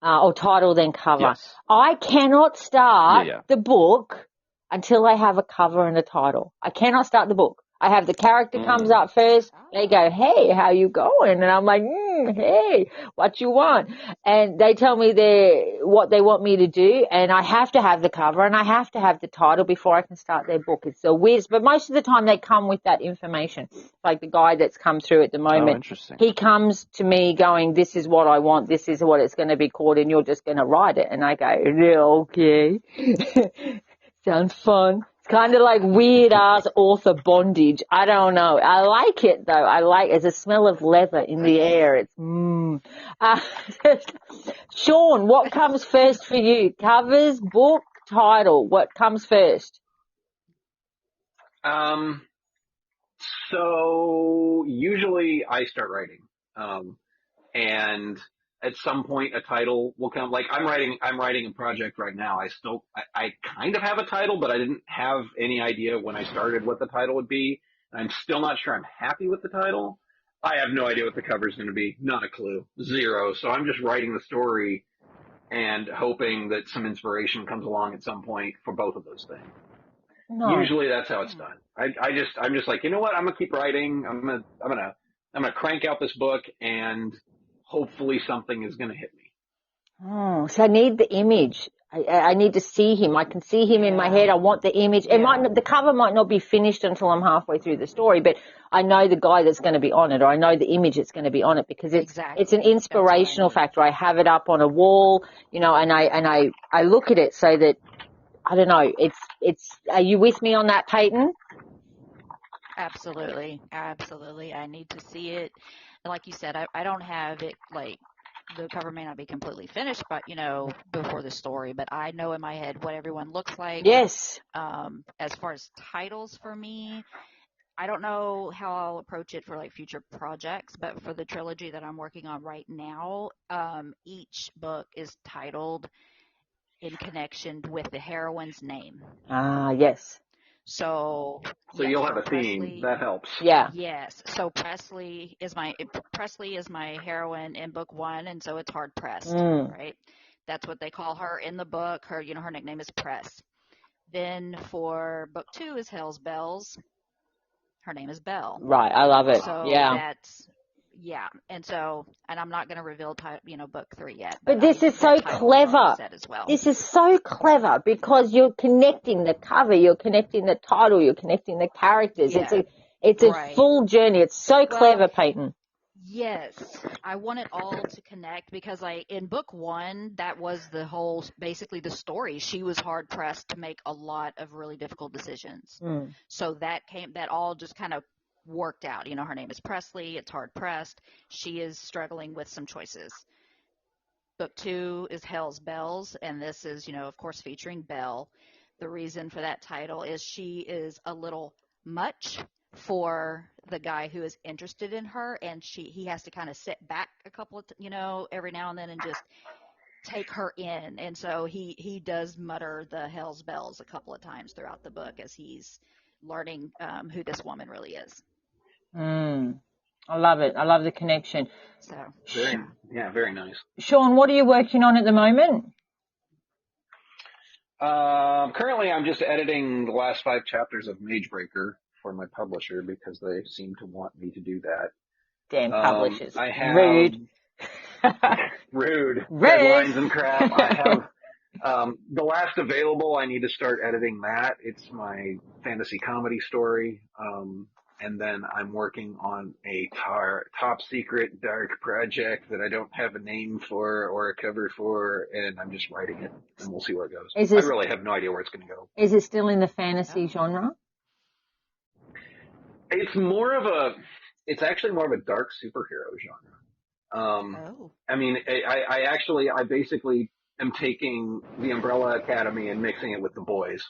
Or title then cover. Yes. I cannot start the book until I have a cover and a title. I cannot start the book. I have the character comes up first. They go, hey, how you going? And I'm like, hey, what you want? And they tell me what they want me to do. And I have to have the cover and I have to have the title before I can start their book. It's so weird. But most of the time they come with that information. Like the guy that's come through at the moment. Oh, interesting. He comes to me going, this is what I want. This is what it's going to be called. And you're just going to write it. And I go, yeah, okay. Sounds fun. It's kind of like weird ass author bondage. I don't know. I like it though. There's a smell of leather in the air. It's Sean, what comes first for you? Covers, book, title. What comes first? So usually I start writing. And at some point a title will come. Like I'm writing a project right now. I kind of have a title, but I didn't have any idea when I started what the title would be. I'm still not sure I'm happy with the title. I have no idea what the cover is going to be. Not a clue. Zero. So I'm just writing the story and hoping that some inspiration comes along at some point for both of those things. No. Usually that's how it's done. I'm just like, you know what? I'm gonna keep writing. I'm gonna crank out this book, and hopefully something is gonna hit me. Oh, so I need the image. I need to see him. I can see him in my head. I want the image. The cover might not be finished until I'm halfway through the story, but I know the guy that's going to be on it, or I know the image that's going to be on it, because it's an inspirational factor. I have it up on a wall, and I look at it so that, I don't know, are you with me on that, Peyton? Absolutely. I need to see it. Like you said, I don't have it, like, the cover may not be completely finished, but, before the story, but I know in my head what everyone looks like. Yes. As far as titles for me, I don't know how I'll approach it for, like, future projects, but for the trilogy that I'm working on right now, each book is titled in connection with the heroine's name. Ah, yes. So you'll have a theme. That helps. Yeah. Yes. So Presley is my heroine in book 1, and so it's hard pressed, right? That's what they call her in the book. Her nickname is Press. Then for book 2 is Hell's Bells. Her name is Belle. Right. I love it. So yeah. And I'm not going to reveal book 3 yet. But this is so clever. As well. This is so clever because you're connecting the cover, you're connecting the title, you're connecting the characters. Yeah. It's a full journey. It's so clever, Peyton. Yes, I want it all to connect because, like, in book 1, that was basically the story. She was hard pressed to make a lot of really difficult decisions. So that all just kind of worked out. Her name is Presley. It's hard pressed. She is struggling with some choices. Book 2 is Hell's Bells, and this is, of course, featuring Belle. The reason for that title is she is a little much for the guy who is interested in her, and he has to kind of sit back a couple of, every now and then and just take her in. And so he does mutter the Hell's Bells a couple of times throughout the book as he's learning who this woman really is. I love it. I love the connection. So very nice. Sean, what are you working on at the moment? Currently, I'm just editing the last 5 chapters of Magebreaker for my publisher because they seem to want me to do that. Damn publishers. I have rude deadlines and crap. I have the last available. I need to start editing that. It's my fantasy comedy story. And then I'm working on a top secret dark project that I don't have a name for or a cover for, and I'm just writing it, and we'll see where it goes. I really have no idea where it's going to go. Is it still in the fantasy genre? It's actually more of a dark superhero genre. I mean, I basically am taking the Umbrella Academy and mixing it with The Boys.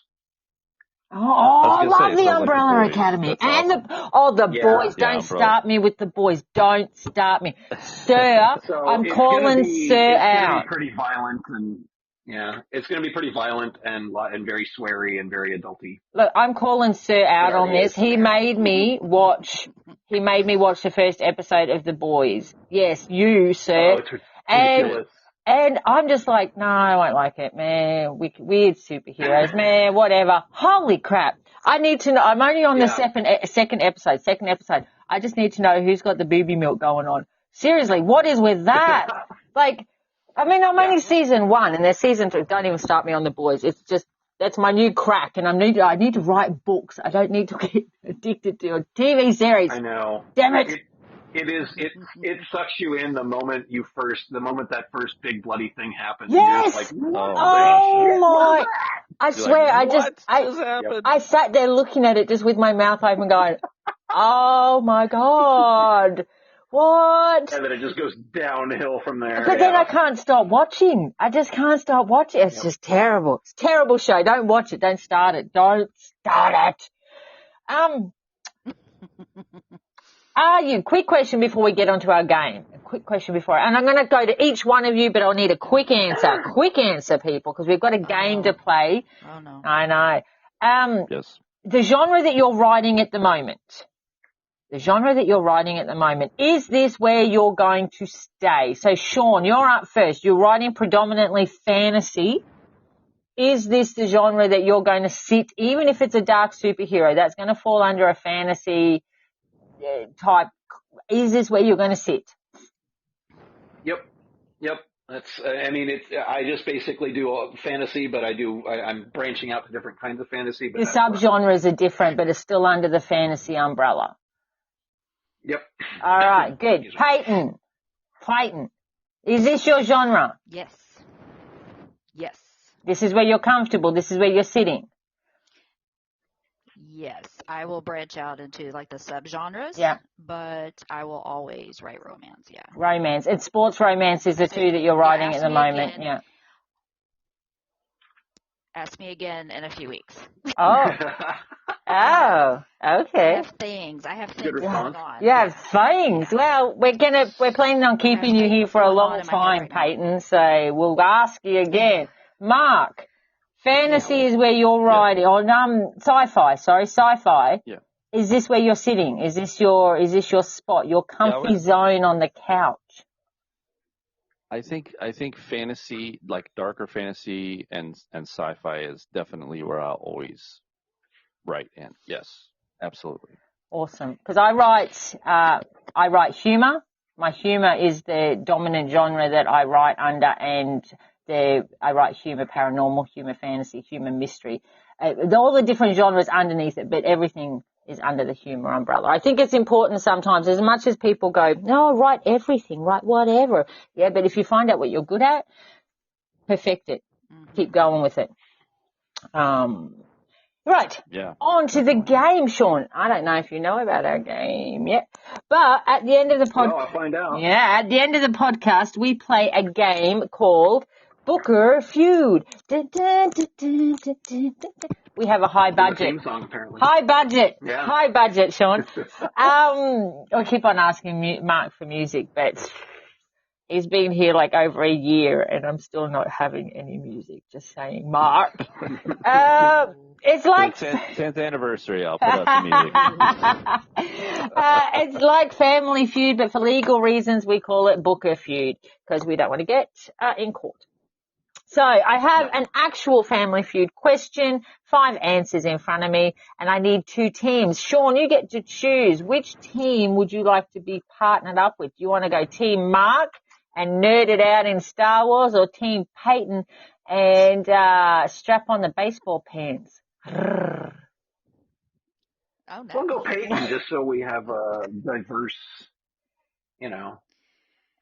I love the Umbrella Academy. And the Boys. Don't start me with The Boys. Don't start me. Sir, so I'm calling Sir out. It's going to be pretty violent it's going to be pretty violent and very sweary and very adulty. Look, I'm calling Sir out on this. He made me watch the first episode of The Boys. Yes, you, sir. Oh, it's ridiculous. And I'm just like, no, I won't like it, man. Weird superheroes, man, whatever. Holy crap. I need to know. I'm only on the second episode. I just need to know who's got the booby milk going on. Seriously, what is with that? I'm only season 1 and there's season 2. Don't even start me on The Boys. It's just, that's my new crack, and I need to write books. I don't need to get addicted to a TV series. I know. Damn it. It sucks you in the moment that first big bloody thing happens. Yes. Like, oh my! I swear, I sat there looking at it just with my mouth open, going, "Oh my God, what?" And then it just goes downhill from there. But then I can't stop watching. I just can't stop watching. It's just terrible. It's a terrible show. Don't watch it. Don't start it. Don't start it. Are you? Quick question before we get onto our game. A quick question and I'm going to go to each one of you, but I'll need a quick answer. Quick answer, people, because we've got a game to play. Oh, no. I know. Yes. The genre that you're writing at the moment, is this where you're going to stay? So, Sean, you're up first. You're writing predominantly fantasy. is this the genre that you're going to sit, even if it's a dark superhero, that's going to fall under a fantasy type? Is this where you're going to sit? Yep. That's. I just basically do a fantasy, but I'm branching out to different kinds of fantasy. But the subgenres are different, but it's still under the fantasy umbrella. Yep. All right, good. Peyton, is this your genre? Yes. This is where you're comfortable. This is where you're sitting. Yes, I will branch out into like the subgenres. Yeah. But I will always write romance. Yeah. Romance and sports romance is the two that you're writing at the moment. Again. Yeah. Ask me again in a few weeks. Oh. Oh, okay. I have things Good going on. You have things. Well, we're planning on keeping you here for a long time, Peyton, so we'll ask you again. Mark, fantasy is where you're writing, sci-fi. Yeah. Is this where you're sitting? Is this your spot, your comfy zone on the couch? I think fantasy, like darker fantasy and sci-fi, is definitely where I'll always write in. Yes, absolutely. Awesome. Because I write humor. My humor is the dominant genre that I write under, and I write humor, paranormal, humor, fantasy, humor, mystery. All the different genres underneath it, but everything is under the humor umbrella. I think it's important sometimes, as much as people go, no, write everything, write whatever. Yeah, but if you find out what you're good at, perfect it. Keep going with it. Right. Yeah. On to the game, Sean. I don't know if you know about our game yet, but at the end of the podcast, I'll find out. Yeah, at the end of the podcast, we play a game called Booker Feud. We have a high budget. Theme song, apparently. High budget. Yeah. High budget, Sean. I keep on asking Mark for music, but he's been here like over a year and I'm still not having any music. Just saying, Mark. It's like 10th anniversary. I'll put out the music. It's like Family Feud, but for legal reasons we call it Booker Feud because we don't want to get in court. So I have an actual Family Feud question, 5 answers in front of me, and I need 2 teams. Sean, you get to choose. Which team would you like to be partnered up with? Do you want to go Team Mark and nerd it out in Star Wars, or Team Peyton and strap on the baseball pants? Oh, no. We'll go Peyton just so we have a diverse,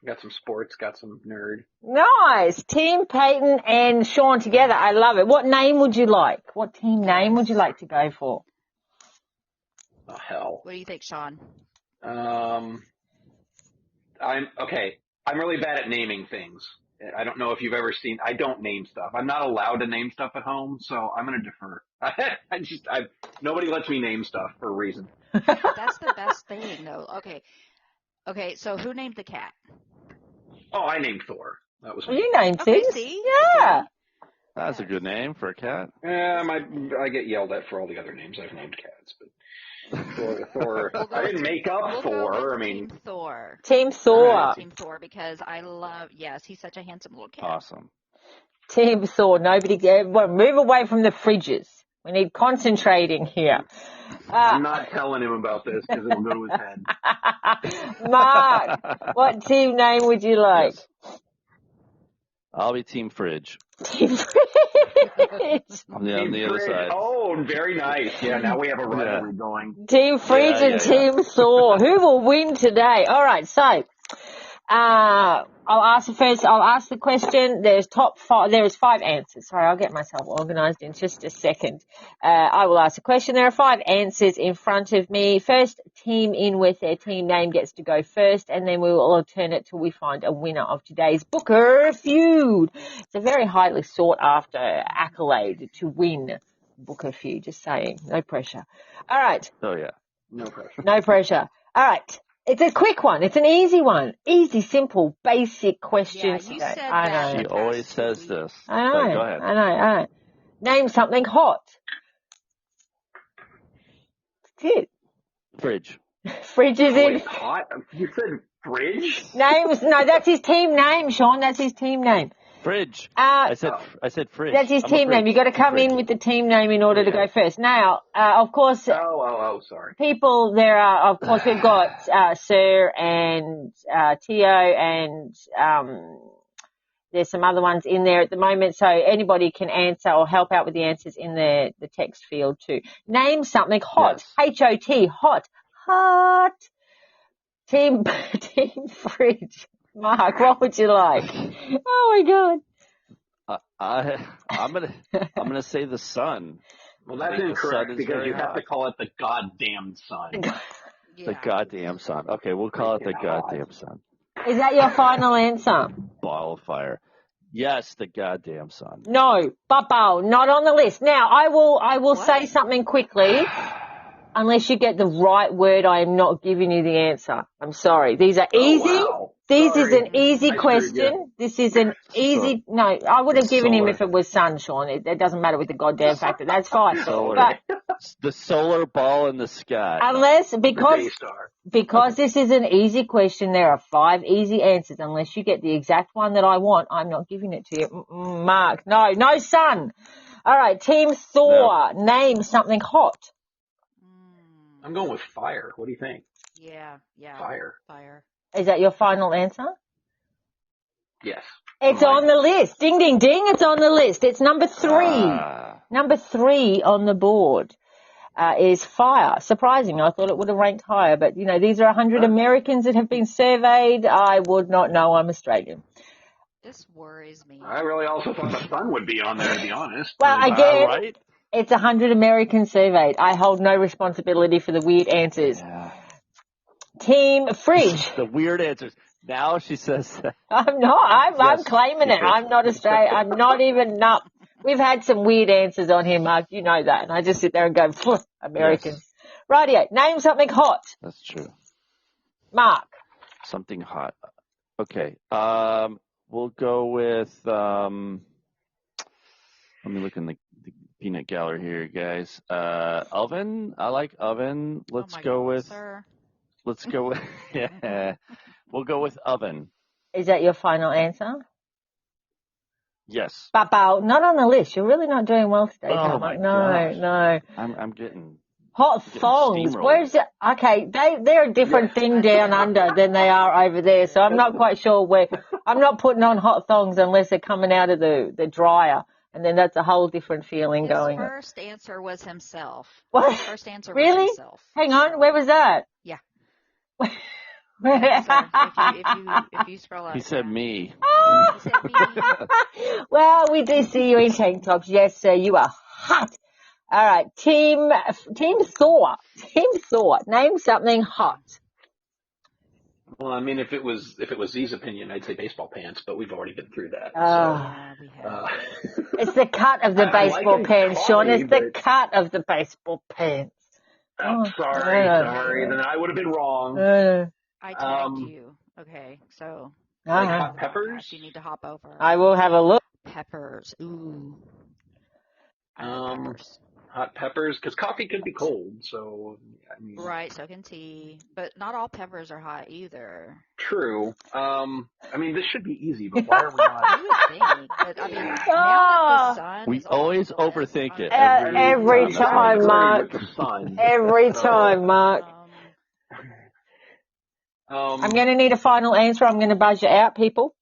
got some sports, got some nerd. Nice. Team Peyton and Sean together. I love it. What name would you like? What team name would you like to go for? Oh, hell. What do you think, Sean? I'm really bad at naming things. I don't know if you've ever seen, I don't name stuff. I'm not allowed to name stuff at home, so I'm going to defer. Nobody lets me name stuff for a reason. That's the best thing, though. Okay, so who named the cat? Oh, I named Thor. That was you named things. See? Yeah. That's a good name for a cat. I get yelled at for all the other names I've named cats, but Thor. I didn't make up Thor. Team Thor. Team Thor. Team Thor, because he's such a handsome little cat. Awesome. Team Thor. Move away from the fridges. We need concentrating here. I'm not telling him about this because it'll go to his head. Mark, what team name would you like? Yes. I'll be Team Fridge. Team Fridge. On the other side. Oh, very nice. Yeah, now we have a rivalry going. Team Fridge and Team Thor. Who will win today? All right, so I'll ask the question. There's 5 answers. Sorry, I'll get myself organized in just a second. I will ask the question. There are 5 answers in front of me. First team in with their team name gets to go first, and then we will alternate till we find a winner of today's Booker Feud. It's a very highly sought after accolade to win Booker Feud. Just saying. No pressure. All right. Oh, yeah. No pressure. No pressure. All right. It's a quick one. It's an easy one. Easy, simple, basic questions. Yeah, you said I know. She always says this. I know. But go ahead. I know. Name something hot. That's it. Fridge. Fridge is in. Wait, hot? You said fridge? No, that's his team name, Sean. That's his team name. Fridge. I said fridge. That's his team name. You got to come in with the team name in order to go first. Now, of course. Sorry. People, of course, we've got Sir and Tio and there's some other ones in there at the moment, so anybody can answer or help out with the answers in the text field too. Name something hot. Yes. Hot. Hot. Team Fridge. Mark, what would you like? Oh my God. I'm gonna say the sun. Well, that's incorrect because you have to call it the goddamn sun. The goddamn sun. Okay, we'll call it the goddamn sun. Is that your final answer? Ball of fire. Yes, the goddamn sun. No, Bubbo, not on the list. Now, I will say something quickly. Unless you get the right word, I am not giving you the answer. I'm sorry. These are easy. Wow. This is an easy question. This is an easy. No, I would have given him if it was sun, Sean. It doesn't matter with the goddamn factor. That's fine. But the solar ball in the sky. Because this is an easy question, there are 5 easy answers. Unless you get the exact one that I want, I'm not giving it to you. Mark, no sun. All right, Team Thor, name something hot. I'm going with fire. What do you think? Yeah. Fire. Is that your final answer? Yes. It's on the list. Ding, ding, ding. It's on the list. It's number 3. Number 3 on the board is fire. Surprising. I thought it would have ranked higher, but these are 100 Americans that have been surveyed. I would not know. I'm Australian. This worries me. I really also thought the sun would be on there, to be honest. Well, again, it's 100 Americans surveyed. I hold no responsibility for the weird answers. Yeah. Team Fridge. The weird answers. Now she says that. I'm not. I'm claiming it. I'm not Australian. I'm not even up. We've had some weird answers on here, Mark. You know that. And I just sit there and go, Americans. Yes. Rightio. Name something hot. That's true. Mark. Something hot. Okay. We'll go with, let me look in the peanut gallery here, guys. Oven. I like oven. Let's go with we'll go with oven. Is that your final answer? Yes. Babao, not on the list. You're really not doing well today. Oh my gosh. No. I'm getting hot thongs. Where's it? Okay, they're a different thing down under than they are over there. So I'm not quite sure where. I'm not putting on hot thongs unless they're coming out of the dryer. And then that's a whole different feeling going. His first answer was himself. What? His first answer was himself. Hang on, where was that? Yeah. If you scroll up. He said me. Oh. He said me. Well, we do see you in tank tops. Yes, sir, you are hot. All right, Team Thor. Team Thor, name something hot. Well, I mean, if it was Z's opinion, I'd say baseball pants, but we've already been through that. It's the cut of the baseball pants, Sean. It's the cut of the baseball pants. Sorry. Then I would have been wrong. I tagged you. Okay, so. Like hot peppers? You need to hop over. I will have a look. Peppers. Ooh. Peppers. Hot peppers, because coffee could be cold, so I mean. Right, so can tea, but not all peppers are hot either. True. I mean, this should be easy, but why are we not? You would think, but I mean, now that the sun we always overthink it. Every time, Mark. Every time, Mark. I'm going to need a final answer. I'm going to buzz you out, people.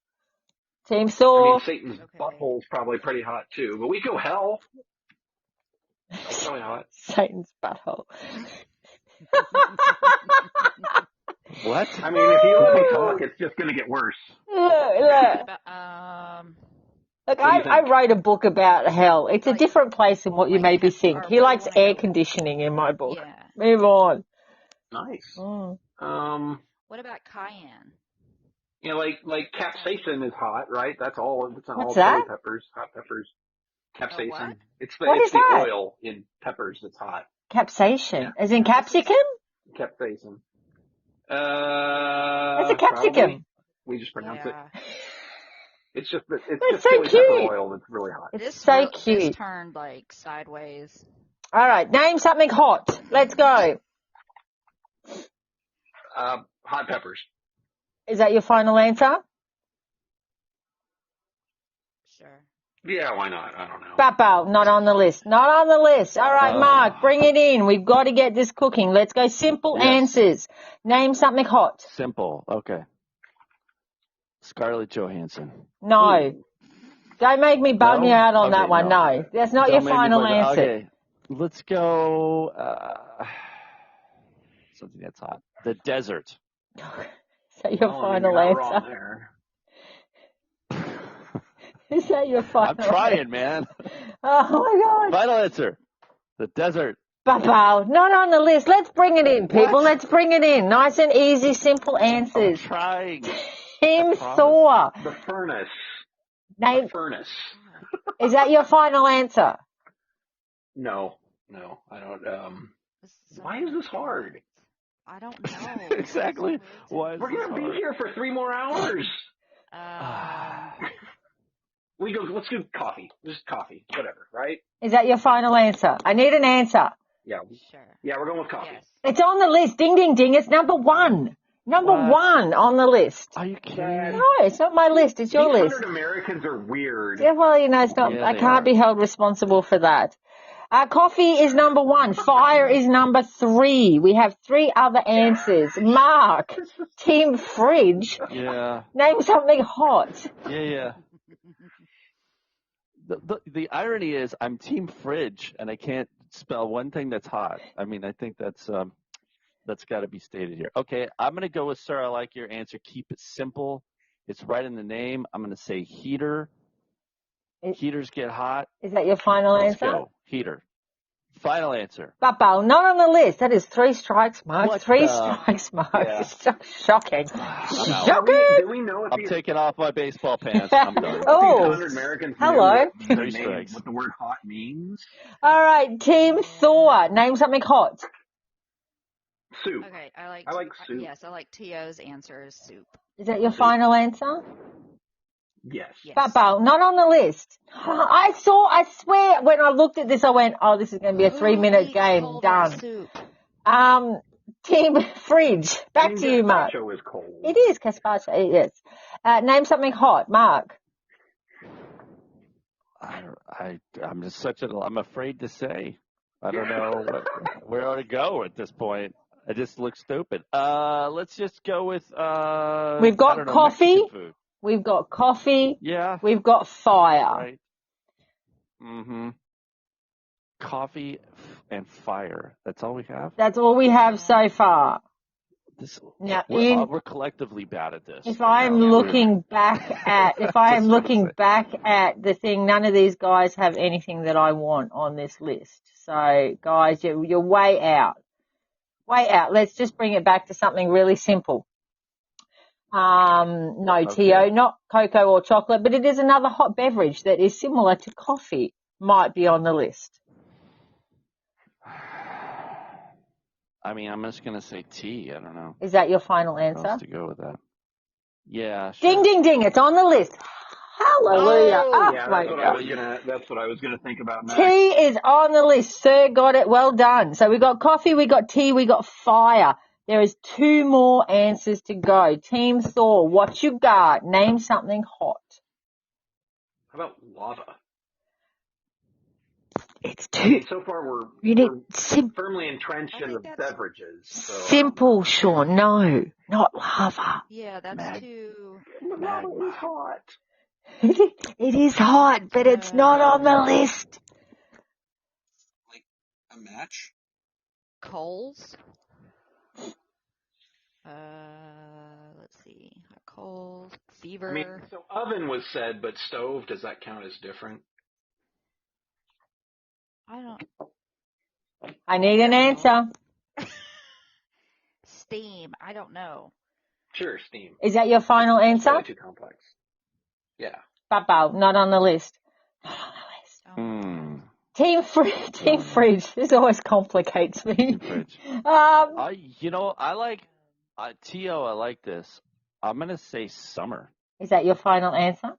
Team Thor. I mean, Satan's butthole's probably pretty hot too, but we go hell. That's probably hot. Satan's butthole. What? I mean, if you let me talk, it's just going to get worse. Look, I wrote a book about hell. It's a different place than what you maybe think. He likes air conditioning in my book. Yeah. Move on. Nice. What about cayenne? You know, like capsaicin is hot, right? That's all. It's not all that? chili peppers, hot peppers. Capsaicin. What? It's the oil in peppers that's hot. Capsaicin, as in capsicum? Capsaicin. That's a capsicum. Probably. We just pronounce it. It's just so chili cute. pepper oil that's really hot. It's so cute. This turned like sideways. All right, name something hot. Let's go. Hot peppers. Is that your final answer? Sure. Yeah, why not? I don't know. Papo, not on the list. Not on the list. All right, Mark, bring it in. We've got to get this cooking. Let's go simple answers. Name something hot. Simple. Okay. Scarlett Johansson. No. Ooh. Don't make me bug you out on that one. No. That's not your Don't make me final bug you. answer. Okay. Let's go something that's hot. The desert. Is that your final you're not answer? wrong there. Is that your final I'm trying, man. Oh, my God. Final answer. The desert. Papo, not on the list. Let's bring it in, people. What? Let's bring it in. Nice and easy, simple I'm answers. trying. Team Thor. The furnace. Name. The furnace. Is that your final answer? No, I don't. Why is this hard? I don't know. Exactly. Why is We're this gonna be hard? here for 3 more hours. Let's do coffee. Just coffee, whatever, right? Is that your final answer? I need an answer. Yeah. Sure. Yeah, we're going with coffee. Yes. It's on the list. Ding, ding, ding. It's number one. Number one on the list. Are you kidding me? No, it's not my list. It's your list. 800 Americans are weird. Yeah, well, it's not. Yeah, I they can't are. be held responsible for that. Coffee is number one. Fire is number 3. We have 3 other answers. Mark, Team Fridge. Yeah. Name something hot. Yeah. The irony is I'm Team Fridge and I can't spell one thing that's hot. I mean, I think that's got to be stated here. Okay, I'm going to go with Sir. I like your answer. Keep it simple. It's right in the name. I'm going to say heater. Heaters get hot. Is that your final Let's answer? go. Heater. Final answer. Papo, not on the list. That is 3 strikes, Mark. What 3 the- strikes, Mark. Yeah. It's so shocking. I'm out. Shocking. Do we know if I'm these taking off my baseball pants. I'm done. Oh. 800 Americans Hello. know what, Three strikes. what the word hot means? All right, Team Thor. Name something hot. Soup. Okay, I like soup. Yes, I like T.O.'s answer is soup. Is that your final answer? Yes. Yes. Papo, not on the list. I swear, when I looked at this, I went, oh, this is going to be a 3-minute game. Cold Done. Soup? Team Fridge. Back to you, Mark. Gazpacho is cold. It is gazpacho, yes. Name something hot, Mark. I'm just I'm afraid to say. I don't know where to go at this point. I just look stupid. Let's just go with We've got coffee. Mexican food. We've got coffee. Yeah. We've got fire. Right. Mm-hmm. Coffee and fire. That's all we have? That's all we have so far. Now, We're collectively bad at this. If I'm looking back at the thing, none of these guys have anything that I want on this list. So, guys, you're way out. Way out. Let's just bring it back to something really simple. No, Okay. Tio, not cocoa or chocolate, but it is another hot beverage that is similar to coffee. Might be on the list. I mean, I'm just going to say tea. I don't know. Is that your final What answer? else to go with that? Yeah, sure. Ding, ding, ding. It's on the list. Hallelujah. Oh, Yeah, my that's God. that's what I was gonna think about next. Tea is on the list. Sir got it. Well done. So we got coffee, we got tea, we got fire. There is 2 more answers to go. Team Thor, what you got? Name something hot. How about lava? It's too So far, we're firmly entrenched in the beverages. So. simple, Sean. No, not lava. Yeah, that's too. Lava is hot. It is hot, but it's not on the list. Like a match? Coals. Let's see. Coals. Fever. I mean, so oven was said, but stove, does that count as different? I don't. I need an answer. Steam. I don't know. Sure, steam. Is that your final answer? Probably too complex. Yeah. Papo, not on the list. Not on the list. Hmm. Team Fridge. This always complicates me. Team Fridge. I like Tio. I like this. I'm gonna say summer. Is that your final answer?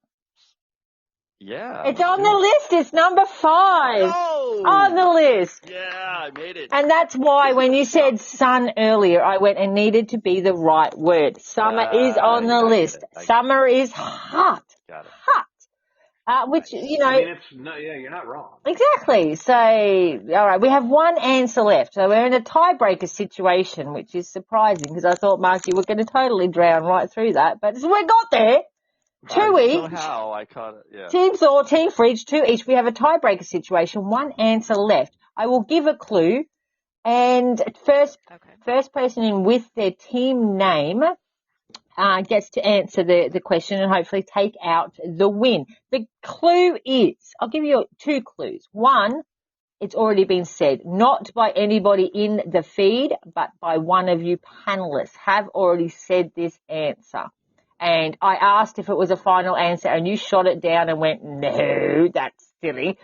Yeah. It's on the list. It's number 5 on the list. Yeah, I made it. And that's why when you said sun earlier, I went and needed to be the right word. Summer is on the list. Summer is hot. Got it. which, you know. I mean, you're not wrong. Exactly. So, all right, we have one answer left. So we're in a tiebreaker situation, which is surprising because I thought, Mark, you were going to totally drown right through that. But we got there. Two each. Somehow I caught it, yeah. Team Thor, Team Fridge, 2 each. We have a tiebreaker situation. One answer left. I will give a clue. And first person in with their team name gets to answer the question and hopefully take out the win. The clue is, I'll give you 2 clues. One, it's already been said, not by anybody in the feed, but by one of you panelists have already said this answer. And I asked if it was a final answer and you shot it down and went, no, that's silly.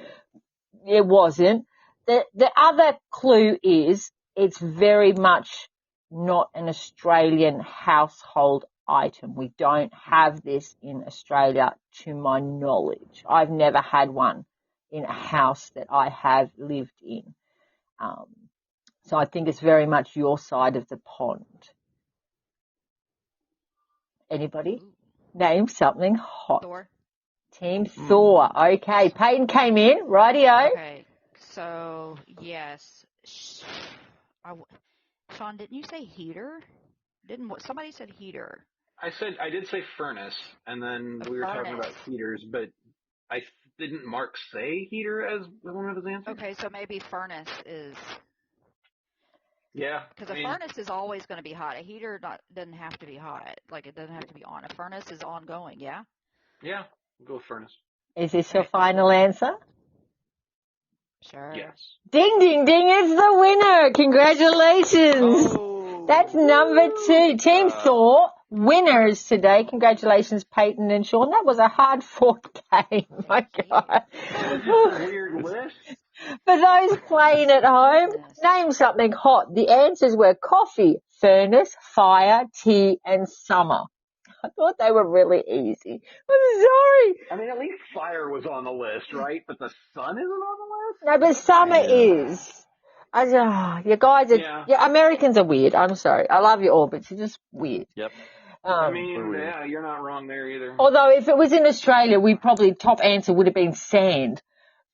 It wasn't. The other clue is it's very much not an Australian household item. We don't have this in Australia to my knowledge. I've never had one in a house that I have lived in. So I think it's very much your side of the pond. Anybody? Name something hot. Thor. Team Thor. Okay. Peyton came in. Rightio. Okay. So, yes. Sean, didn't you say heater? Somebody said heater. I did say furnace, and then we were talking about heaters, but didn't Mark say heater as one of his answers? Okay, so maybe furnace is. Yeah. Because a furnace is always going to be hot. A heater doesn't have to be hot. Like, it doesn't have to be on. A furnace is ongoing, yeah? Yeah, we'll go with furnace. Is this your final answer? Sure. Yes. Ding, ding, ding. It's the winner. Congratulations. Oh, that's number 2. Team Thor, winners today. Congratulations, Peyton and Sean. That was a hard-fought game. My God. That was a weird list. For those playing at home, name something hot. The answers were coffee, furnace, fire, tea, and summer. I thought they were really easy. I'm sorry. I mean, at least fire was on the list, right? But the sun isn't on the list? No, but summer is. You guys are, Americans are weird. I'm sorry. I love you all, but you're just weird. Yep. I mean, you're not wrong there either. Although if it was in Australia, top answer would have been sand.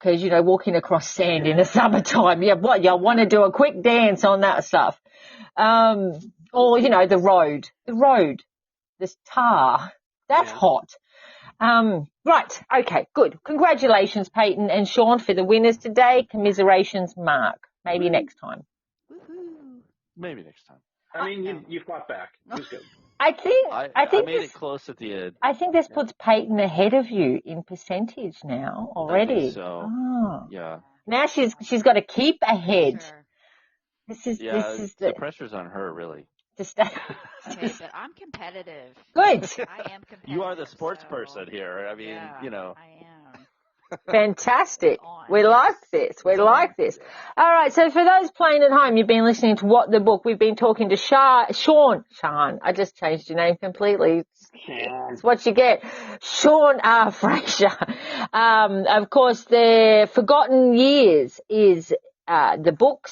Because, walking across sand in the summertime, you want to do a quick dance on that stuff. Or, the road, this tar, that's hot. Right. Okay, good. Congratulations, Peyton and Sean, for the winners today. Commiserations, Mark. Maybe next time. Woohoo. Maybe next time. I mean, you fought back. It was good. I think I made it close at the end. I think this puts Peyton ahead of you in percentage now already. I think so. Oh. Yeah. Now she's got to keep ahead. Sure. This is the pressure's on her, really. To stay. Okay, but I'm competitive. Good. I am competitive. You are the sports person here. I mean, I am. Fantastic. We like this. All right. So for those playing at home, you've been listening to What the Book. We've been talking to Sean. I just changed your name completely. It's what you get. Sean R FRAZIER. Of course, the Forgotten Years is the book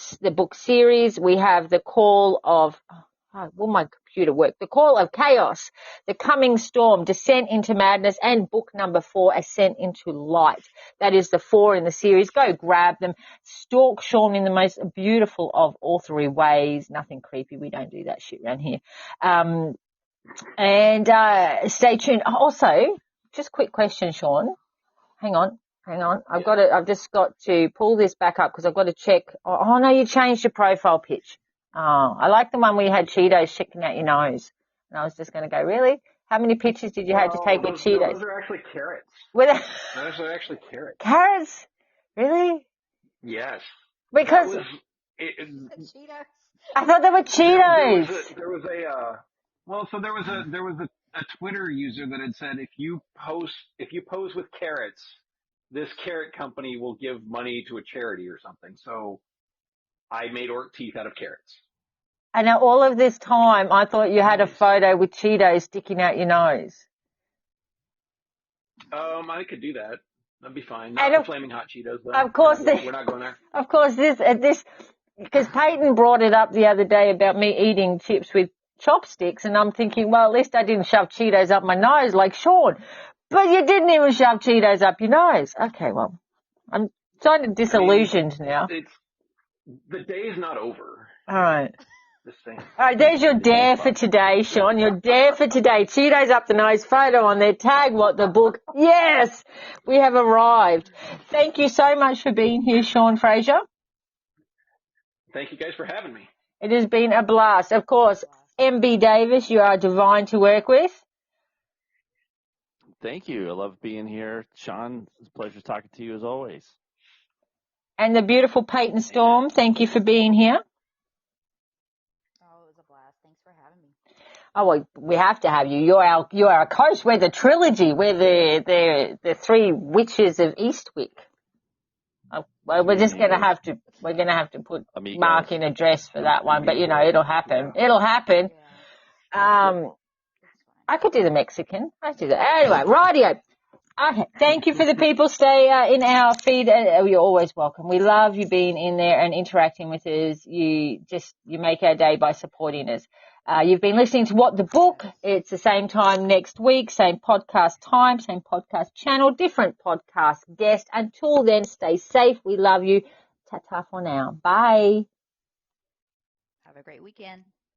series. We have The Call of... will my computer work? The Call of Chaos, The Coming Storm, Descent into Madness, and book number 4, Ascent into Light. That is the 4 in the series. Go grab them. Stalk Sean in the most beautiful of authory ways. Nothing creepy. We don't do that shit around here. And stay tuned. Also, just quick question, Sean. Hang on. I've just got to pull this back up because I've got to check. Oh no, you changed your profile pitch. Oh, I like the one where you had Cheetos sticking out your nose. And I was just going to go, really? How many pictures did you have to take with Cheetos? Those are actually carrots. Those are actually carrots. Carrots? Really? Yes. Because Cheetos. I thought they were Cheetos. There was a Twitter user that had said if you pose with carrots, this carrot company will give money to a charity or something. So I made orc teeth out of carrots. And now all of this time, I thought you had a photo with Cheetos sticking out your nose. I could do that. That'd be fine. Not the flaming hot Cheetos, though. Of course, we're not going there. Of course, this because Peyton brought it up the other day about me eating chips with chopsticks, and I'm thinking, well, at least I didn't shove Cheetos up my nose like Sean. But you didn't even shove Cheetos up your nose. Okay, well, I'm kind of disillusioned now. The day is not over. All right. Just saying. All right, there's your dare for today, Sean. Your dare for today. Cheetos up the nose photo on there. Tag what the book. Yes, we have arrived. Thank you so much for being here, Sean Frazier. Thank you guys for having me. It has been a blast. Of course, MB Davis, you are divine to work with. Thank you. I love being here. Sean, it's a pleasure talking to you as always. And the beautiful Peyton Storm, thank you for being here. Oh, it was a blast. Thanks for having me. Oh, well, we have to have you. You're our coach. We're the trilogy. We're the three witches of Eastwick. Well, we're going to have to put Amigos. Mark in a dress for that one, but it'll happen. Yeah. It'll happen. Yeah. I could do the Mexican. I could do that. Anyway, rightio. Okay. Thank you for the people. Stay in our feed. You're always welcome. We love you being in there and interacting with us. You make our day by supporting us. You've been listening to What the Book. It's the same time next week, same podcast time, same podcast channel, different podcast guest. Until then, stay safe. We love you. Ta-ta for now. Bye. Have a great weekend.